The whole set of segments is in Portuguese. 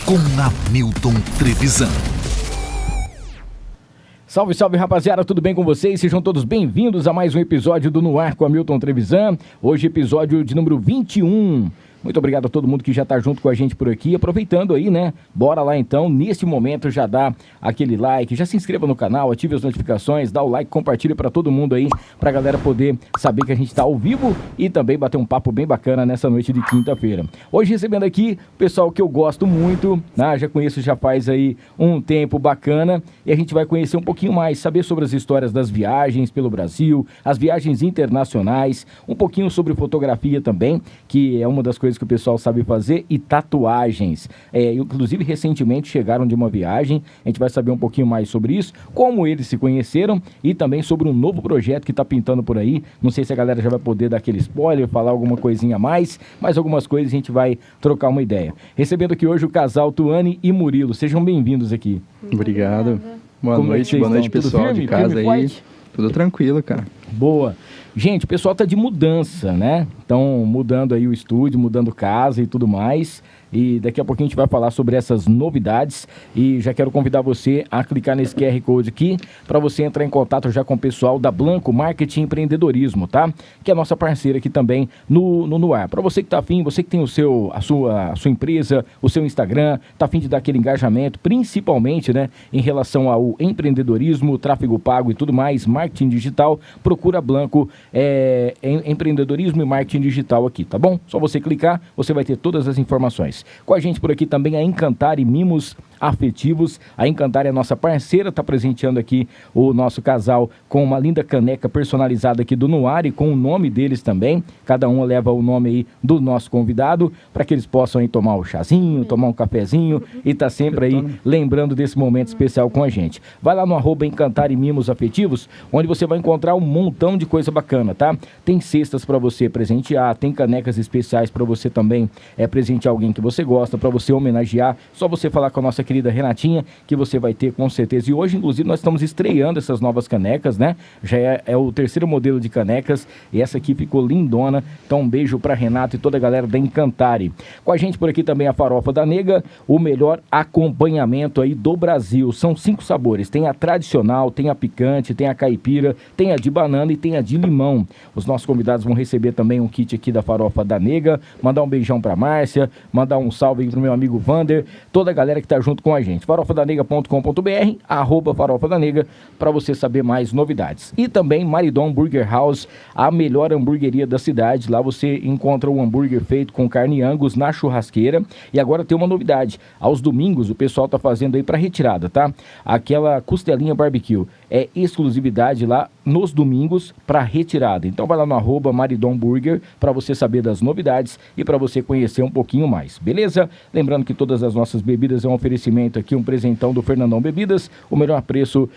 com Hamilton Trevisan. Salve, salve, rapaziada, tudo bem com vocês? Sejam todos bem-vindos a mais um episódio do No Ar com Hamilton Trevisan. Hoje, episódio de número 21. Muito obrigado a todo mundo que já está junto com a gente por aqui. Aproveitando aí, né? Bora lá então, neste momento já dá aquele like, já se inscreva no canal, ative as notificações, dá o like, compartilhe para todo mundo aí, pra galera poder saber que a gente está ao vivo e também bater um papo bem bacana nessa noite de quinta-feira. Hoje recebendo aqui o pessoal que eu gosto muito, né? Já conheço já faz aí um tempo bacana e a gente vai conhecer um pouquinho mais, saber sobre as histórias das viagens pelo Brasil, as viagens internacionais, um pouquinho sobre fotografia também, que é uma das coisas que o pessoal sabe fazer, e tatuagens. Inclusive, recentemente chegaram de uma viagem, a gente vai saber um pouquinho mais sobre isso, como eles se conheceram e também sobre um novo projeto que está pintando por aí. Não sei se a galera já vai poder dar aquele spoiler, falar alguma coisinha a mais, mas algumas coisas a gente vai trocar uma ideia. Recebendo aqui hoje o casal Tuane e Murilo. Sejam bem-vindos aqui. Obrigado. Boa noite pessoal firme, de casa firme, aí. forte? Tudo tranquilo, cara. Boa. Gente, o pessoal tá de mudança, né? Estão mudando aí o estúdio, mudando casa e tudo mais. E daqui a pouquinho a gente vai falar sobre essas novidades. E já quero convidar você a clicar nesse QR Code aqui para você entrar em contato já com o pessoal da Blanco Marketing e Empreendedorismo, tá? Que é a nossa parceira aqui também no ar. Para você que tá afim, você que tem a sua empresa, o seu Instagram, tá afim de dar aquele engajamento, principalmente, né, em relação ao empreendedorismo, tráfego pago e tudo mais, marketing digital, procura a Blanco empreendedorismo e marketing digital aqui, tá bom? Só você clicar, você vai ter todas as informações. Com a gente por aqui também a Encantare Mimos Afetivos. A Encantare é a nossa parceira, está presenteando aqui o nosso casal com uma linda caneca personalizada aqui do Noar e com o nome deles também. Cada um leva o nome aí do nosso convidado para que eles possam aí tomar um chazinho, tomar um cafezinho e tá sempre aí lembrando desse momento especial com a gente. Vai lá no @Encantare Mimos Afetivos, onde você vai encontrar um montão de coisa bacana, tá? Tem cestas para você presentear, tem canecas especiais para você também presentear alguém que você gosta, para você homenagear. Só você falar com a nossa querida Renatinha, que você vai ter com certeza. E hoje, inclusive, nós estamos estreando essas novas canecas, né? Já é o terceiro modelo de canecas e essa aqui ficou lindona. Então, um beijo para Renato e toda a galera da Encantare. Com a gente por aqui também a Farofa da Nega, o melhor acompanhamento aí do Brasil. São 5 sabores. Tem a tradicional, tem a picante, tem a caipira, tem a de banana e tem a de limão. Os nossos convidados vão receber também um kit aqui da Farofa da Nega. Mandar um beijão para Márcia, mandar um salve aí pro meu amigo Vander, toda a galera que tá junto com a gente. farofadanega.com.br, @farofadanega, para você saber mais novidades. E também Maridon Burger House, a melhor hamburgueria da cidade. Lá você encontra um hambúrguer feito com carne Angus na churrasqueira. E agora tem uma novidade. Aos domingos o pessoal tá fazendo aí para retirada, tá? Aquela costelinha barbecue. É exclusividade lá nos domingos para retirada. Então vai lá no @Maridon Burger para você saber das novidades e para você conhecer um pouquinho mais, beleza? Lembrando que todas as nossas bebidas é um oferecimento aqui, um presentão do Fernandão Bebidas. O melhor preço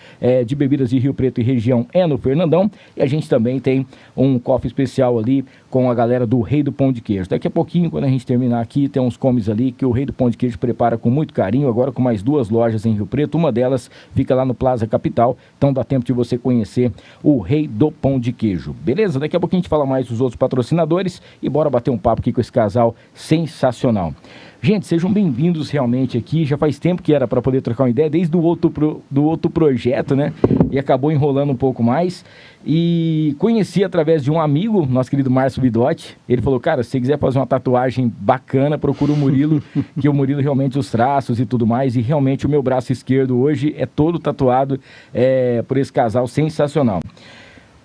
de bebidas de Rio Preto e região é no Fernandão. E a gente também tem um coffee especial ali com a galera do Rei do Pão de Queijo. Daqui a pouquinho, quando a gente terminar aqui, tem uns comes ali que o Rei do Pão de Queijo prepara com muito carinho, agora com mais 2 lojas em Rio Preto. Uma delas fica lá no Plaza Capital, então dá tempo de você conhecer o Rei do Pão de Queijo, beleza? Daqui a pouquinho a gente fala mais dos outros patrocinadores e bora bater um papo aqui com esse casal sensacional. Gente, sejam bem-vindos realmente aqui. Já faz tempo que era para poder trocar uma ideia, desde o outro projeto, né? E acabou enrolando um pouco mais. E conheci através de um amigo, nosso querido Márcio Bidotti. Ele falou, cara, se você quiser fazer uma tatuagem bacana, procura o Murilo, que o Murilo realmente os traços e tudo mais. E realmente o meu braço esquerdo hoje é todo tatuado por esse casal sensacional.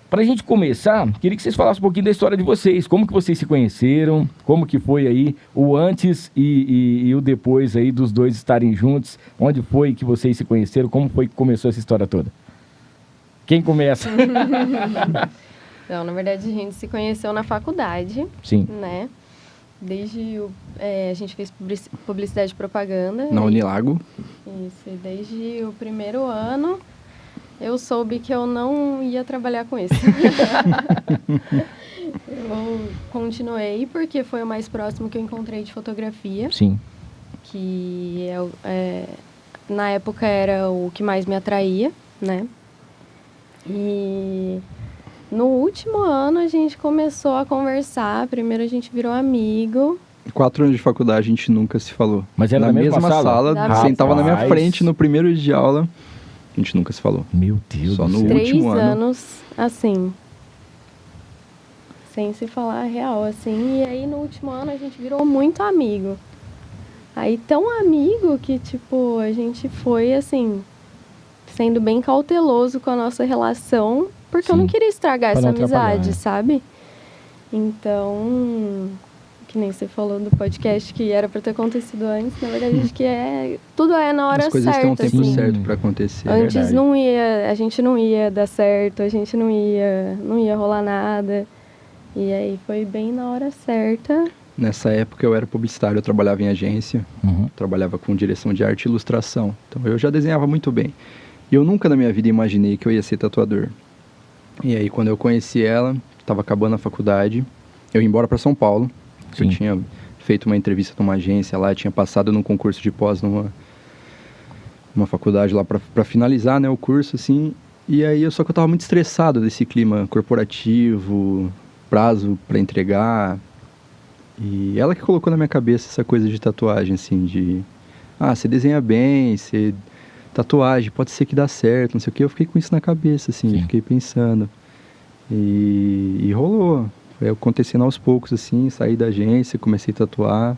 Para a gente começar, queria que vocês falassem um pouquinho da história de vocês, como que vocês se conheceram, como que foi aí o antes e o depois aí dos dois estarem juntos, onde foi que vocês se conheceram, como foi que começou essa história toda? Quem começa? Não, na verdade a gente se conheceu na faculdade. Sim. Né? Desde a gente fez publicidade e propaganda. Na Unilago. Isso, e desde o primeiro ano eu soube que eu não ia trabalhar com isso. Eu continuei porque foi o mais próximo que eu encontrei de fotografia. Sim. Que na época era o que mais me atraía, né? E no último ano a gente começou a conversar. Primeiro a gente virou amigo 4 anos de faculdade a gente nunca se falou. Mas era na na mesma sala? Sentava na minha Rapaz. frente no primeiro dia de aula, a gente nunca se falou. Meu Deus Só do no céu. 3 último ano. anos, assim, sem se falar a real, assim. E aí, no último ano, a gente virou muito amigo. Aí, tão amigo que, tipo, a gente foi, assim, sendo bem cauteloso com a nossa relação, porque eu não Sim. queria estragar Pra essa não atrapalhar, amizade, né? sabe? Então, que nem você falou do podcast que era pra ter acontecido antes, na verdade, acho que tudo é na hora As coisas têm um certa, tempo assim. certo pra acontecer. Antes verdade. não ia, a gente não ia dar certo, a gente não ia rolar nada. E aí foi bem na hora certa. Nessa época eu era publicitário, eu trabalhava em agência, Uhum. trabalhava com direção de arte e ilustração. Então eu já desenhava muito bem. E eu nunca na minha vida imaginei que eu ia ser tatuador. E aí quando eu conheci ela, estava acabando a faculdade, eu ia embora para São Paulo. Sim. Eu tinha feito uma entrevista numa agência lá, tinha passado num concurso de pós numa faculdade lá para finalizar, né, o curso, assim. E aí só que eu estava muito estressado desse clima corporativo, prazo para entregar. E ela que colocou na minha cabeça essa coisa de tatuagem, assim, de... Ah, você desenha bem, você... Tatuagem, pode ser que dá certo, não sei o quê. Eu fiquei com isso na cabeça, assim, Sim. fiquei pensando. E rolou. Foi acontecendo aos poucos, assim, saí da agência, comecei a tatuar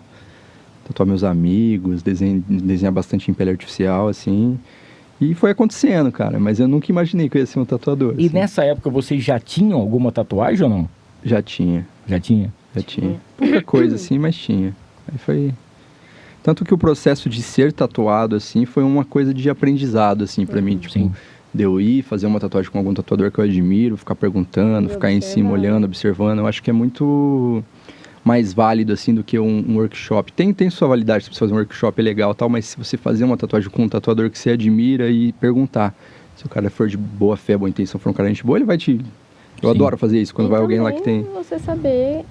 meus amigos, desenhar bastante em pele artificial, assim. E foi acontecendo, cara, mas eu nunca imaginei que eu ia ser um tatuador. E assim. nessa época vocês já tinham alguma tatuagem ou não? Já tinha. Já tinha? Já tinha. Pouca coisa, assim, mas tinha. Aí foi... Tanto que o processo de ser tatuado, assim, foi uma coisa de aprendizado, assim, pra mim. Tipo, Sim. de eu ir fazer uma tatuagem com algum tatuador que eu admiro, ficar perguntando, E ficar em cima, observar. olhando, observando. Eu acho que é muito mais válido, assim, do que um workshop. Tem sua validade, se você fazer um workshop é legal e tal, mas se você fazer uma tatuagem com um tatuador que você admira e perguntar, se o cara for de boa fé, boa intenção, for um cara de gente boa, ele vai te... Eu Sim. adoro fazer isso, quando E vai alguém lá que também tem... você saber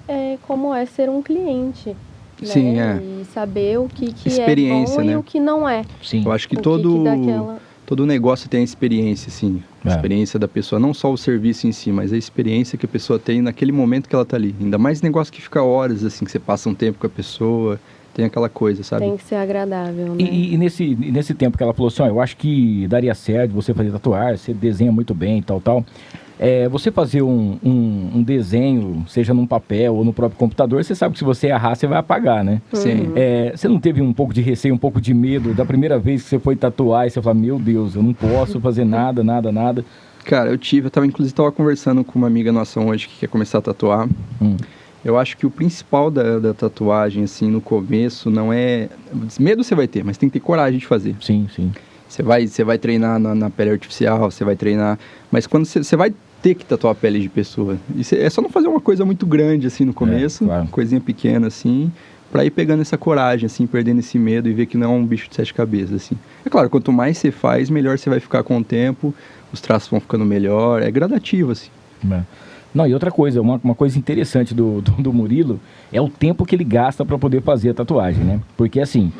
como é ser um cliente. Né? Sim, é. E saber o que é Experiência, bom né? e o que não é. Sim. Eu acho que O todo... dá aquela... Todo negócio tem a experiência, assim. A É. experiência da pessoa, não só o serviço em si, mas a experiência que a pessoa tem naquele momento que ela tá ali. Ainda mais negócio que fica horas, assim, que você passa um tempo com a pessoa, tem aquela coisa, sabe? Tem que ser agradável, né? E nesse tempo que ela falou assim, ó, eu acho que daria certo você fazer tatuagem, você desenha muito bem e tal. Você fazer um desenho, seja num papel ou no próprio computador, você sabe que se você errar, você vai apagar, né? Sim. Você não teve um pouco de receio, um pouco de medo da primeira vez que você foi tatuar e você fala, meu Deus, eu não posso fazer nada. Cara, inclusive tava conversando com uma amiga nossa hoje que quer começar a tatuar. Eu acho que o principal da tatuagem, assim, no começo, não é... Medo você vai ter, mas tem que ter coragem de fazer. Sim. Você vai treinar na pele artificial, você vai treinar... Mas quando você vai ter que tatuar a pele de pessoa. É só não fazer uma coisa muito grande, assim, no começo. claro. Coisinha pequena, assim, pra ir pegando essa coragem, assim, perdendo esse medo e ver que não é um bicho de 7 cabeças, assim. É claro, quanto mais você faz, melhor você vai ficar com o tempo, os traços vão ficando melhor, é gradativo, assim. Não, e outra coisa, uma coisa interessante do Murilo é o tempo que ele gasta para poder fazer a tatuagem, né? Porque assim,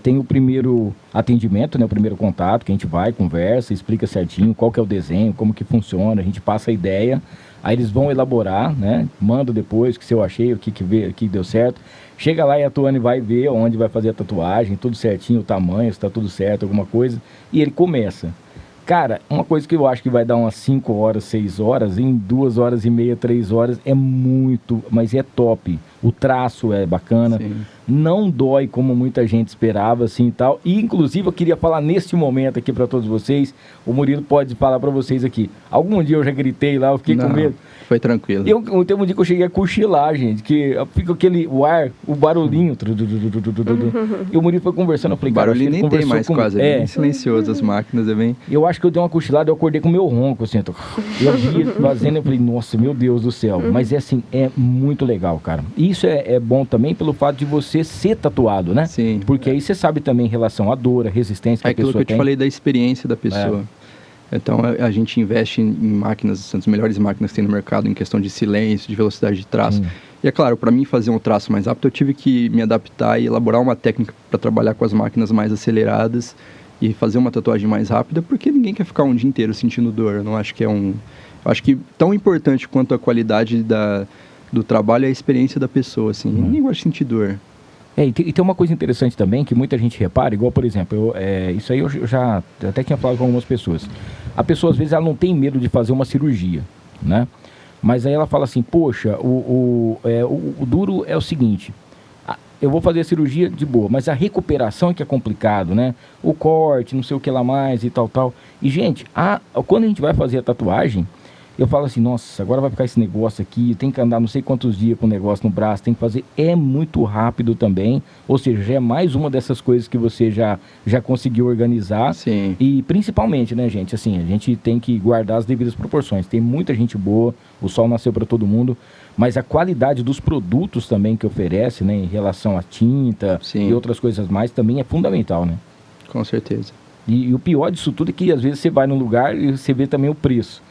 tem o primeiro atendimento, né? O primeiro contato, que a gente vai, conversa, explica certinho qual que é o desenho, como que funciona, a gente passa a ideia, aí eles vão elaborar, né? Manda depois o que eu achei, o que deu certo. Chega lá e a Tuane vai ver onde vai fazer a tatuagem, tudo certinho, o tamanho, se tá tudo certo, alguma coisa, e ele começa. Cara, uma coisa que eu acho que vai dar umas 5 horas, 6 horas, em 2 horas e meia, 3 horas, é muito, mas é top. O traço é bacana, Sim. não dói como muita gente esperava, assim e tal. E, inclusive, eu queria falar neste momento aqui para todos vocês, o Murilo pode falar para vocês aqui. Algum dia eu já gritei lá, eu fiquei com medo. Foi tranquilo. Teve um dia que eu cheguei a cochilar, gente, que fica o barulhinho. E o Murilo foi conversando, eu falei, O cara, acho que barulhinho ele nem tem conversou mais com... quase, é bem silencioso, as máquinas é bem... Eu acho que eu dei uma cochilada, eu acordei com o meu ronco, assim, eu vi fazendo, eu falei, nossa, meu Deus do céu. Mas assim, é muito legal, cara. E isso é bom também pelo fato de você ser tatuado, né? Sim. Porque aí você sabe também em relação à dor, a resistência que É a aquilo pessoa que eu tem. te falei da experiência da pessoa. Então a gente investe em máquinas, as melhores máquinas que tem no mercado em questão de silêncio, de velocidade de traço. E é claro, para mim fazer um traço mais rápido, eu tive que me adaptar e elaborar uma técnica para trabalhar com as máquinas mais aceleradas e fazer uma tatuagem mais rápida, porque ninguém quer ficar um dia inteiro sentindo dor. Eu não acho que eu acho que tão importante quanto a qualidade do trabalho é a experiência da pessoa, assim. Ninguém gosta de sentir dor. E tem uma coisa interessante também que muita gente repara, igual, por exemplo, isso aí eu já até tinha falado com algumas pessoas. A pessoa, às vezes, ela não tem medo de fazer uma cirurgia, né? Mas aí ela fala assim, poxa, o duro é o seguinte, eu vou fazer a cirurgia de boa, mas a recuperação é que é complicado, né? O corte, não sei o que lá mais e tal. E, gente, quando a gente vai fazer a tatuagem, eu falo assim, nossa, agora vai ficar esse negócio aqui, tem que andar não sei quantos dias com o negócio no braço, tem que fazer, é muito rápido também, ou seja, já é mais uma dessas coisas que você já conseguiu organizar. Sim. E principalmente, né, gente, assim, a gente tem que guardar as devidas proporções, tem muita gente boa, o sol nasceu para todo mundo, mas a qualidade dos produtos também que oferece, né, em relação à tinta Sim. e outras coisas mais, também é fundamental, né? Com certeza. E o pior disso tudo é que às vezes você vai num lugar e você vê também o preço.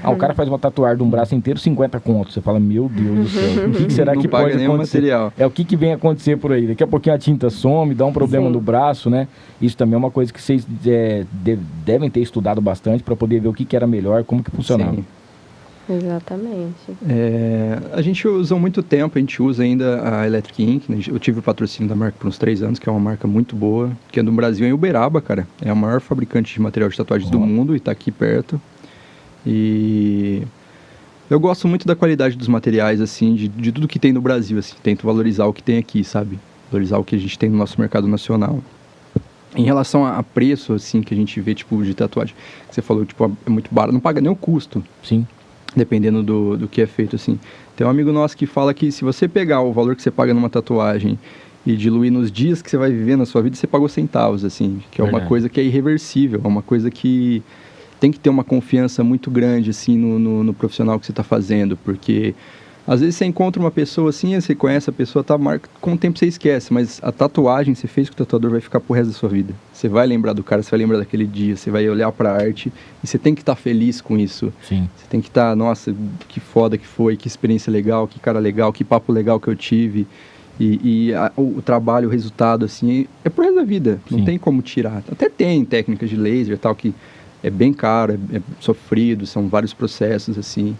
O cara faz uma tatuagem de um braço inteiro, 50 contos. Você fala, meu Deus do céu, o que será Não que paga pode nenhum acontecer? material. É o que vem acontecer por aí. Daqui a pouquinho a tinta some, dá um problema Sim. no braço, né? Isso também é uma coisa que vocês devem ter estudado bastante para poder ver o que era melhor, como que funcionava. Sim. Exatamente. A gente usa há muito tempo, a gente usa ainda a Electric Ink, né? Eu tive o patrocínio da marca por uns 3 anos, que é uma marca muito boa, que é do Brasil, em Uberaba, cara. É o maior fabricante de material de tatuagens do mundo e tá aqui perto. E eu gosto muito da qualidade dos materiais, assim, de tudo que tem no Brasil, assim. Tento valorizar o que tem aqui, sabe? Valorizar o que a gente tem no nosso mercado nacional. Em relação a preço, assim, que a gente vê, tipo, de tatuagem, que você falou, tipo, é muito barato, não paga nem o custo. Sim. Dependendo do que é feito, assim. Tem um amigo nosso que fala que se você pegar o valor que você paga numa tatuagem e diluir nos dias que você vai viver na sua vida, você pagou centavos, assim. Que é uma coisa que é irreversível, é uma coisa que tem que ter uma confiança muito grande, assim, no profissional que você está fazendo, porque às vezes você encontra uma pessoa assim, você conhece a pessoa, tá, com o tempo você esquece, mas a tatuagem você fez com o tatuador vai ficar pro resto da sua vida. Você vai lembrar do cara, você vai lembrar daquele dia, você vai olhar pra arte e você tem que estar feliz com isso. Sim. Você tem que estar, nossa, que foda que foi, que experiência legal, que cara legal, que papo legal que eu tive. O trabalho, o resultado, assim, é pro resto da vida, não Sim. tem como tirar. Até tem técnicas de laser e tal, que é bem caro, é sofrido, são vários processos, assim,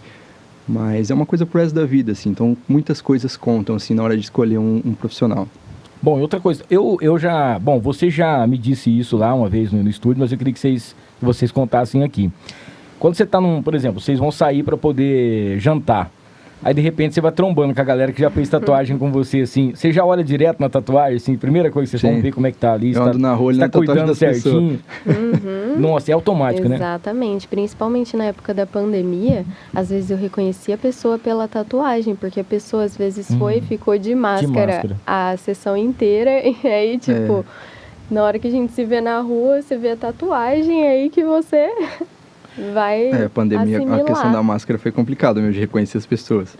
mas é uma coisa pro resto da vida, assim, então muitas coisas contam, assim, na hora de escolher um profissional. Bom, e outra coisa, eu já... Bom, você já me disse isso lá uma vez no estúdio, mas eu queria que vocês contassem aqui. Quando você tá por exemplo, vocês vão sair para poder jantar, aí de repente você vai trombando com a galera que já fez tatuagem com você, assim, você já olha direto na tatuagem, assim, primeira coisa que vocês vão ver como é que tá ali, eu ando na rua, você tá na tatuagem cuidando das pessoas. certinho. Nossa, é automático, né? Exatamente. Principalmente na época da pandemia, às vezes eu reconhecia a pessoa pela tatuagem, porque a pessoa às vezes ficou de máscara a sessão inteira, e aí, tipo, na hora que a gente se vê na rua, você vê a tatuagem, é aí que você vai a pandemia, assimilar. a questão da máscara foi complicada mesmo, de reconhecer as pessoas.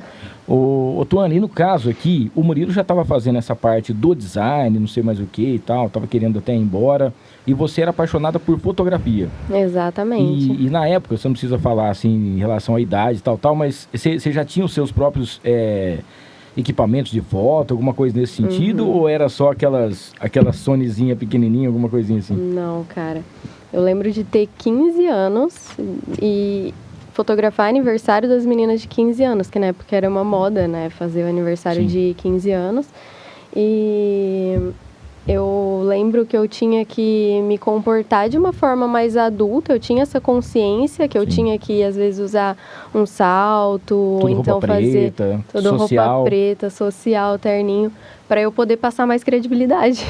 Ô Tuane, no caso aqui, o Murilo já estava fazendo essa parte do design, não sei mais o que e tal, estava querendo até ir embora, e você era apaixonada por fotografia. Exatamente. E na época, você não precisa falar assim em relação à idade e tal, mas você já tinha os seus próprios equipamentos de foto, alguma coisa nesse sentido, ou era só aquela Sonyzinha pequenininha, alguma coisinha assim? Não, cara. Eu lembro de ter 15 anos e fotografar aniversário das meninas de 15 anos, que na época era uma moda, né? Fazer o aniversário de 15 anos. E eu lembro que eu tinha que me comportar de uma forma mais adulta, eu tinha essa consciência que eu tinha que, às vezes, usar um salto, ou então fazer tudo roupa preta, social, terninho, para eu poder passar mais credibilidade.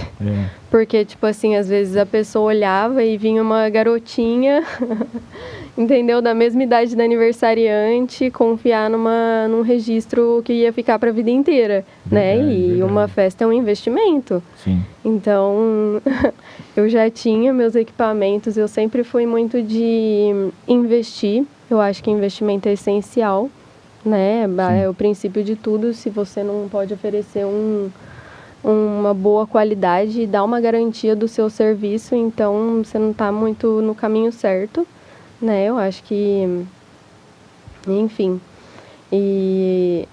Porque, tipo assim, às vezes a pessoa olhava e vinha uma garotinha, entendeu? Da mesma idade da aniversariante, confiar num registro que ia ficar para a vida inteira, né? E uma festa é um investimento. Sim. Então, eu já tinha meus equipamentos, eu sempre fui muito de investir. Eu acho que investimento é essencial, né? É o princípio de tudo. Se você não pode oferecer uma boa qualidade e dar uma garantia do seu serviço, então você não está muito no caminho certo, né? Eu acho que, enfim, e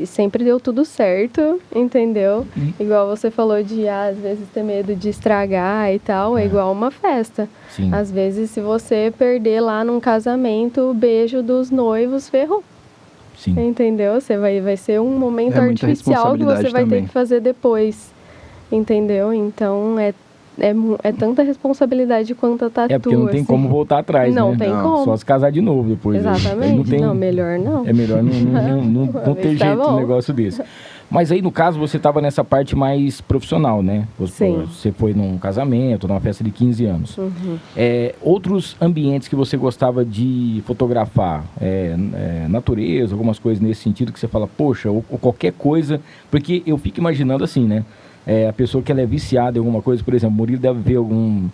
sempre deu tudo certo, entendeu? Igual você falou de, às vezes, ter medo de estragar e tal, é igual uma festa. Sim. Às vezes, se você perder lá num casamento, o beijo dos noivos ferrou. Sim. Entendeu? Vai ser um momento artificial que você vai ter que fazer depois. entendeu? Então é tanta responsabilidade quanto a tatu. É porque não tem assim. como voltar atrás, Não né? tem como. Só se casar de novo depois. Exatamente. Não, tem, Melhor não. É melhor não ter Tá jeito bom. um negócio desse. Mas aí, no caso, você estava nessa parte mais profissional, né? Sim. Você foi num casamento, numa festa de 15 anos. Uhum. Outros ambientes que você gostava de fotografar? Natureza, algumas coisas nesse sentido que você fala, poxa, ou qualquer coisa. Porque eu fico imaginando assim, né? A pessoa que ela é viciada em alguma coisa, por exemplo, o Murilo deve ver algum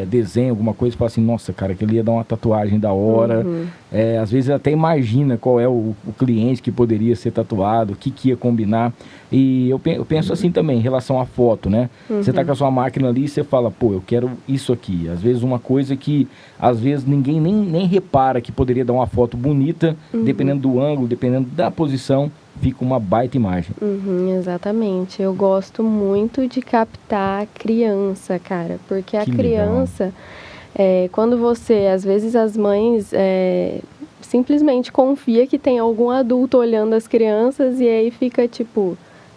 desenho, alguma coisa, e fala assim, nossa, cara, que ele ia dar uma tatuagem da hora. Uhum. Às vezes até imagina qual é o cliente que poderia ser tatuado, o que ia combinar. E eu penso assim também, em relação à foto, né? Você tá com a sua máquina ali e você fala, pô, eu quero isso aqui. Às vezes uma coisa que, às vezes, ninguém nem repara que poderia dar uma foto bonita, dependendo do ângulo, dependendo da posição, fica uma baita imagem. Exatamente. Eu gosto muito de captar a criança, cara. Porque a Que criança, quando você, às vezes as mães simplesmente confia que tem algum adulto olhando as crianças e aí fica tipo,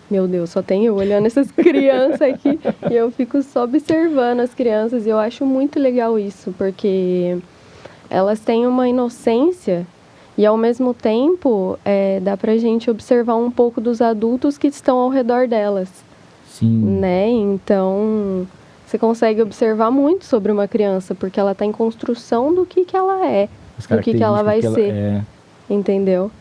meu Deus, só tem eu olhando essas crianças aqui. E eu fico só observando as crianças e eu acho muito legal isso, porque elas têm uma inocência. E, ao mesmo tempo, dá pra gente observar um pouco dos adultos que estão ao redor delas, Sim. né? Então, você consegue observar muito sobre uma criança, porque ela está em construção do que ela é, do que ela vai ser, entendeu?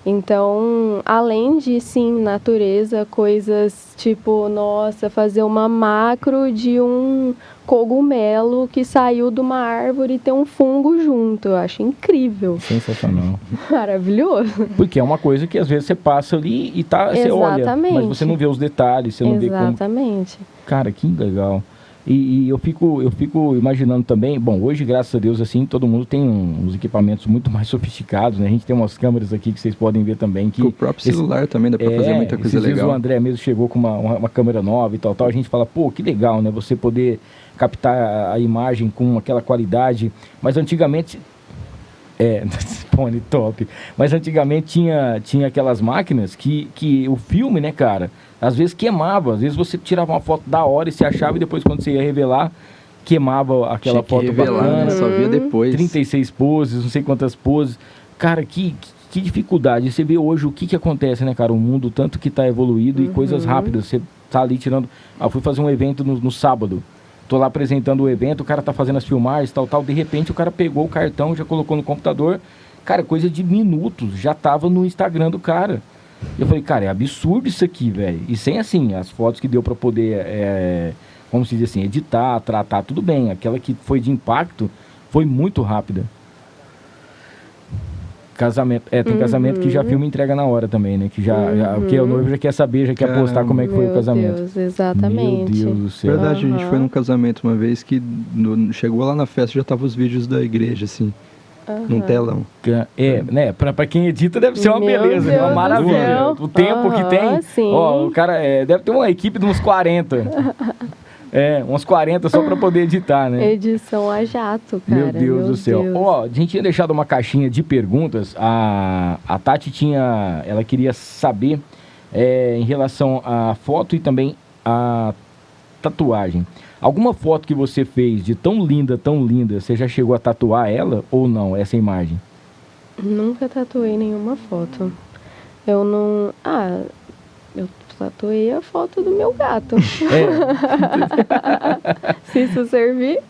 Então, além de, sim, natureza, coisas tipo, nossa, fazer uma macro de um cogumelo que saiu de uma árvore e tem um fungo junto. Eu acho incrível. Sensacional. Maravilhoso. Porque é uma coisa que às vezes você passa ali e você olha, mas você não vê os detalhes, você não vê como... Exatamente. Cara, que legal. E eu fico imaginando também, bom, hoje, graças a Deus, assim, todo mundo tem uns equipamentos muito mais sofisticados, né? A gente tem umas câmeras aqui que vocês podem ver também. Que com o próprio celular também dá pra fazer muita coisa legal. O André mesmo chegou com uma câmera nova e tal. A gente fala, pô, que legal, né? Você poder captar a imagem com aquela qualidade. Mas antigamente... fone top. Mas antigamente tinha aquelas máquinas que o filme, né, cara, às vezes queimava. Às vezes você tirava uma foto da hora e se achava e depois quando você ia revelar, queimava aquela foto bacana. Só via depois. 36 poses, não sei quantas poses. Cara, que dificuldade. Você vê hoje o que acontece, né, cara? O mundo tanto que tá evoluído e coisas rápidas. Você tá ali tirando... eu fui fazer um evento no sábado. Tô lá apresentando o evento, o cara tá fazendo as filmagens, tal. De repente o cara pegou o cartão, já colocou no computador. Cara, coisa de minutos, já tava no Instagram do cara. Eu falei, cara, é absurdo isso aqui, velho. E sem, assim, as fotos que deu pra poder, como se diz assim, editar, tratar, tudo bem. Aquela que foi de impacto, foi muito rápida. Casamento. Tem casamento que já filma e entrega na hora também, né? Que porque o noivo já quer saber, já quer postar como é que foi o casamento. Deus, exatamente. Meu Deus do céu. Verdade, a gente foi num casamento uma vez que chegou lá na festa já tava os vídeos da igreja, assim, num telão. Né? Pra quem edita deve ser uma Meu beleza, Deus uma do maravilha. céu. O tempo que tem, Sim. ó, o cara deve ter uma equipe de uns 40. Uns 40 só pra poder editar, né? Edição a jato, cara. Meu Deus do céu. Deus. Ó, a gente tinha deixado uma caixinha de perguntas. A Tati ela queria saber em relação à foto e também à tatuagem. Alguma foto que você fez de tão linda, você já chegou a tatuar ela ou não, essa imagem? Nunca tatuei nenhuma foto. Eu não... eu tatuei a foto do meu gato. Se isso servir.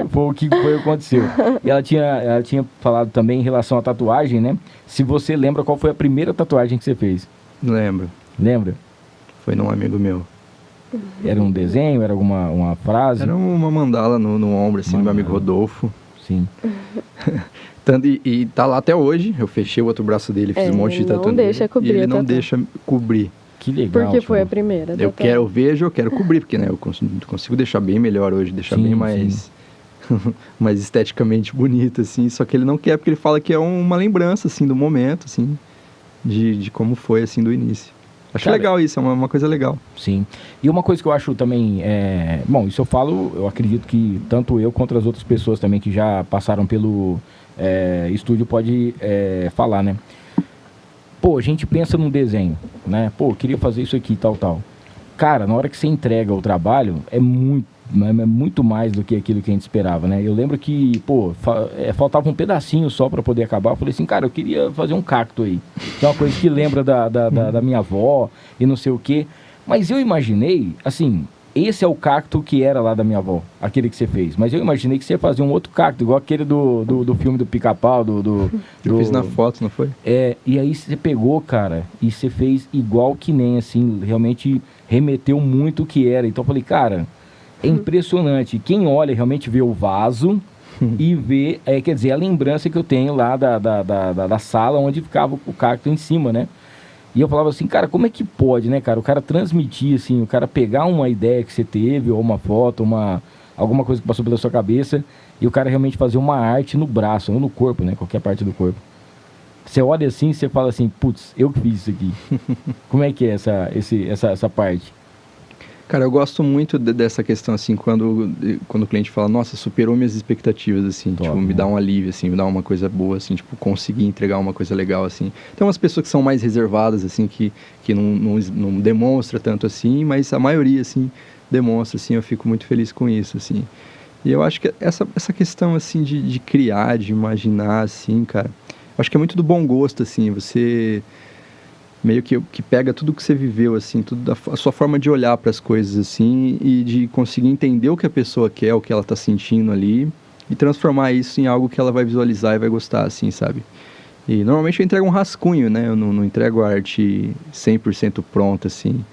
Foi o que aconteceu. E ela tinha falado também em relação à tatuagem, né? Se você lembra qual foi a primeira tatuagem que você fez. Lembro. Lembra? Foi num amigo meu. Era um desenho? Era uma frase? Era uma mandala no ombro, assim, do meu amigo Rodolfo. Sim. E tá lá até hoje. Eu fechei o outro braço dele, fiz um monte de tatu. Não deixa cobrir. E ele não deixa cobrir. Que legal. Porque foi a primeira. Eu quero cobrir, porque, né, eu consigo deixar bem melhor hoje, deixar bem mais esteticamente bonito, assim. Só que ele não quer, porque ele fala que é uma lembrança, assim, do momento, assim, de como foi, assim, do início. Acho legal isso, é uma coisa legal. Sim. E uma coisa que eu acho também, bom, isso eu acredito que tanto eu quanto as outras pessoas também que já passaram pelo estúdio pode falar, né? Pô, a gente pensa num desenho, né? Pô, queria fazer isso aqui, tal. cara, na hora que você entrega o trabalho, é muito mais do que aquilo que a gente esperava, né? Eu lembro que, pô, faltava um pedacinho só para poder acabar. Eu falei assim, cara, eu queria fazer um cacto aí. Que é uma coisa que lembra da minha avó e não sei o quê. Mas eu imaginei, assim, esse é o cacto que era lá da minha avó, aquele que você fez. Mas eu imaginei que você ia fazer um outro cacto, igual aquele do filme do Pica-Pau, Eu fiz na foto, não foi? E aí você pegou, cara, e você fez igual que nem, assim, realmente remeteu muito o que era. Então eu falei, cara, é impressionante. Quem olha realmente vê o vaso e vê, quer dizer, a lembrança que eu tenho lá da sala onde ficava o cacto em cima, né? E eu falava assim, cara, como é que pode, né, cara? O cara transmitir, assim, o cara pegar uma ideia que você teve, ou uma foto, alguma coisa que passou pela sua cabeça, e o cara realmente fazer uma arte no braço, ou no corpo, né? Qualquer parte do corpo. Você olha assim e você fala assim, putz, eu que fiz isso aqui. Como é que é essa parte? Cara, eu gosto muito dessa questão, assim, quando o cliente fala, nossa, superou minhas expectativas, assim, Top, tipo, me dá um alívio, assim, me dá uma coisa boa, assim, tipo, conseguir entregar uma coisa legal, assim. Tem umas pessoas que são mais reservadas, assim, que não demonstra tanto assim, mas a maioria, assim, demonstra, assim, eu fico muito feliz com isso, assim. E eu acho que essa questão, assim, de criar, de imaginar, assim, cara, eu acho que é muito do bom gosto, assim, você meio que pega tudo que você viveu, assim, tudo a sua forma de olhar para as coisas, assim, e de conseguir entender o que a pessoa quer, o que ela está sentindo ali, e transformar isso em algo que ela vai visualizar e vai gostar, assim, sabe? E normalmente eu entrego um rascunho, né? Eu não entrego a arte 100% pronta, assim.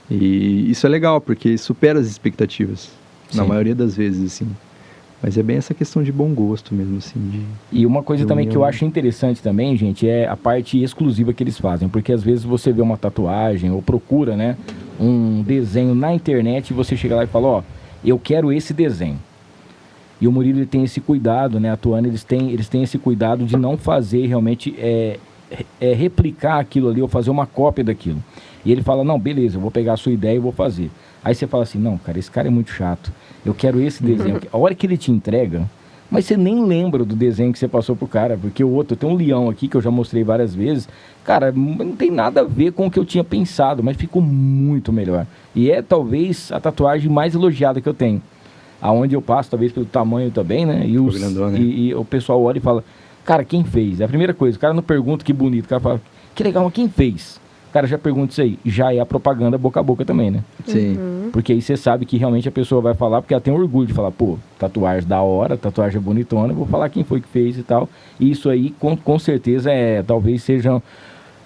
E isso é legal, porque supera as expectativas, na maioria das vezes, assim. Mas é bem essa questão de bom gosto mesmo, assim. E uma coisa também que eu acho interessante também, gente, é a parte exclusiva que eles fazem. Porque às vezes você vê uma tatuagem ou procura, né, um desenho na internet e você chega lá e fala, ó, eu quero esse desenho. E o Murilo ele tem esse cuidado, né, atuando, eles têm esse cuidado de não fazer realmente, replicar aquilo ali ou fazer uma cópia daquilo. E ele fala, não, beleza, eu vou pegar a sua ideia e vou fazer. Aí você fala assim, não, cara, esse cara é muito chato. Eu quero esse desenho. A hora que ele te entrega, mas você nem lembra do desenho que você passou pro cara, porque o outro, tem um leão aqui que eu já mostrei várias vezes, cara, não tem nada a ver com o que eu tinha pensado, mas ficou muito melhor. E é talvez a tatuagem mais elogiada que eu tenho. Aonde eu passo, talvez pelo tamanho também, né? E o pessoal olha e fala, cara, quem fez? É a primeira coisa, o cara não pergunta que bonito, o cara fala, que legal, mas quem fez? O cara já pergunta isso aí, já é a propaganda boca a boca também, né? Sim. Porque aí você sabe que realmente a pessoa vai falar, porque ela tem orgulho de falar, pô, tatuagem da hora, tatuagem bonitona, vou falar quem foi que fez e tal. E isso aí, com certeza, talvez seja,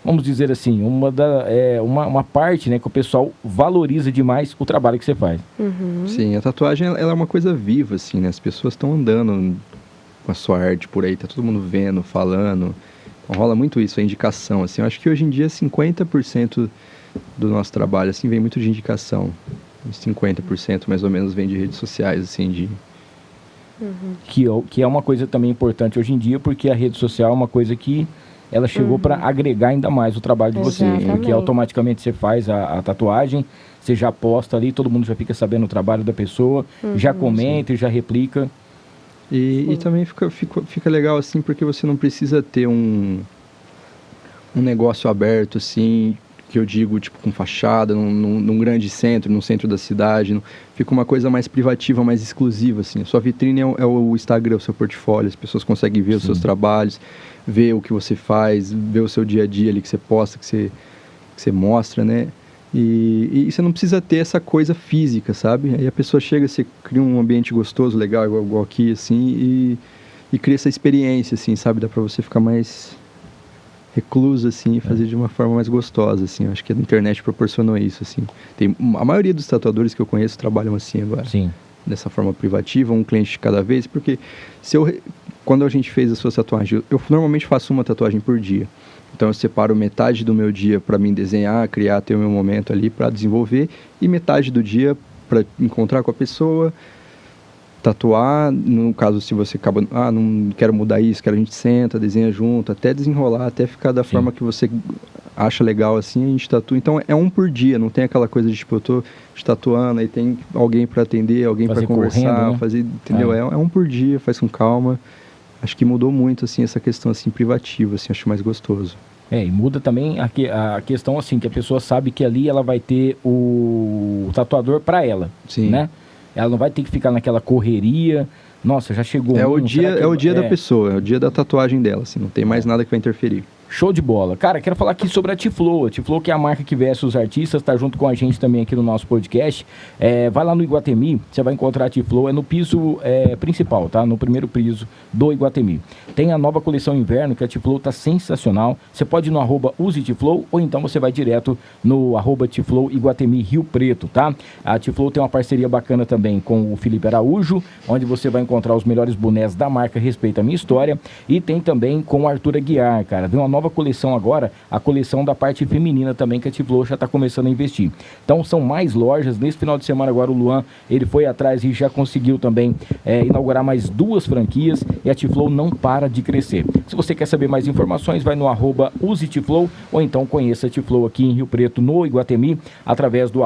vamos dizer assim, uma parte, né, que o pessoal valoriza demais o trabalho que você faz. Sim, a tatuagem, ela é uma coisa viva, assim, né? As pessoas estão andando com a sua arte por aí, tá todo mundo vendo, falando. Então rola muito isso, a indicação, assim. Eu acho que hoje em dia 50% do nosso trabalho, assim, vem muito de indicação. Uns 50% mais ou menos vem de redes sociais, assim, Que é uma coisa também importante hoje em dia, porque a rede social é uma coisa que ela chegou para agregar ainda mais o trabalho de você. Porque automaticamente você faz a tatuagem, você já posta ali, todo mundo já fica sabendo o trabalho da pessoa, já comenta e já replica. E também fica legal, assim, porque você não precisa ter um negócio aberto, assim, que eu digo, tipo, com fachada, num grande centro, no centro da cidade. Fica uma coisa mais privativa, mais exclusiva, assim. A sua vitrine é o Instagram, o seu portfólio. As pessoas conseguem ver os seus trabalhos, ver o que você faz, ver o seu dia a dia ali que você posta, que você mostra, né? E você não precisa ter essa coisa física, sabe? Aí a pessoa chega, você cria um ambiente gostoso, legal, igual aqui, assim, e cria essa experiência, assim, sabe? Dá pra você ficar mais recluso, assim, e fazer de uma forma mais gostosa, assim. Eu acho que a internet proporcionou isso, assim. A maioria dos tatuadores que eu conheço trabalham assim agora. Sim. Dessa forma privativa, um cliente de cada vez, porque quando a gente fez as suas tatuagens, eu normalmente faço uma tatuagem por dia. Então eu separo metade do meu dia para mim desenhar, criar, ter o meu momento ali para desenvolver, e metade do dia para encontrar com a pessoa, tatuar. No caso, se você acaba, não quero mudar isso, quero, a gente senta, desenha junto, até desenrolar, até ficar da forma que você acha legal, assim, a gente tatua. Então é um por dia, não tem aquela coisa de tipo, eu tô tatuando, aí tem alguém para atender, alguém para conversar, correndo, né? fazer, entendeu? É um por dia, faz com calma. Acho que mudou muito, assim, essa questão, assim, privativa, assim, acho mais gostoso. E muda também a questão assim, que a pessoa sabe que ali ela vai ter o tatuador para ela, Sim. né? Ela não vai ter que ficar naquela correria. Nossa, já chegou É o dia da é, pessoa, é o dia da tatuagem dela, assim, não tem mais nada que vai interferir. Show de bola. Cara, quero falar aqui sobre a Tiflow. A Tiflow, que é a marca que veste os artistas, tá junto com a gente também aqui no nosso podcast. Vai lá no Iguatemi, você vai encontrar a Tiflow, é no piso principal, tá? No primeiro piso do Iguatemi. Tem a nova coleção inverno, que a Tiflow tá sensacional. Você pode ir no @usetiflow, ou então você vai direto no @Tiflow Iguatemi Rio Preto, tá? A Tiflow tem uma parceria bacana também com o Felipe Araújo, onde você vai encontrar os melhores bonés da marca Respeita a Minha História. E tem também com o Arthur Aguiar, cara. Vem uma nova coleção agora, a coleção da parte feminina também, que a Tiflow já está começando a investir. Então são mais lojas. Nesse final de semana agora o Luan, ele foi atrás e já conseguiu também inaugurar mais 2 franquias, e a Tiflow não para de crescer. Se você quer saber mais informações, vai no @usetiflow, ou então conheça a Tiflow aqui em Rio Preto, no Iguatemi, através do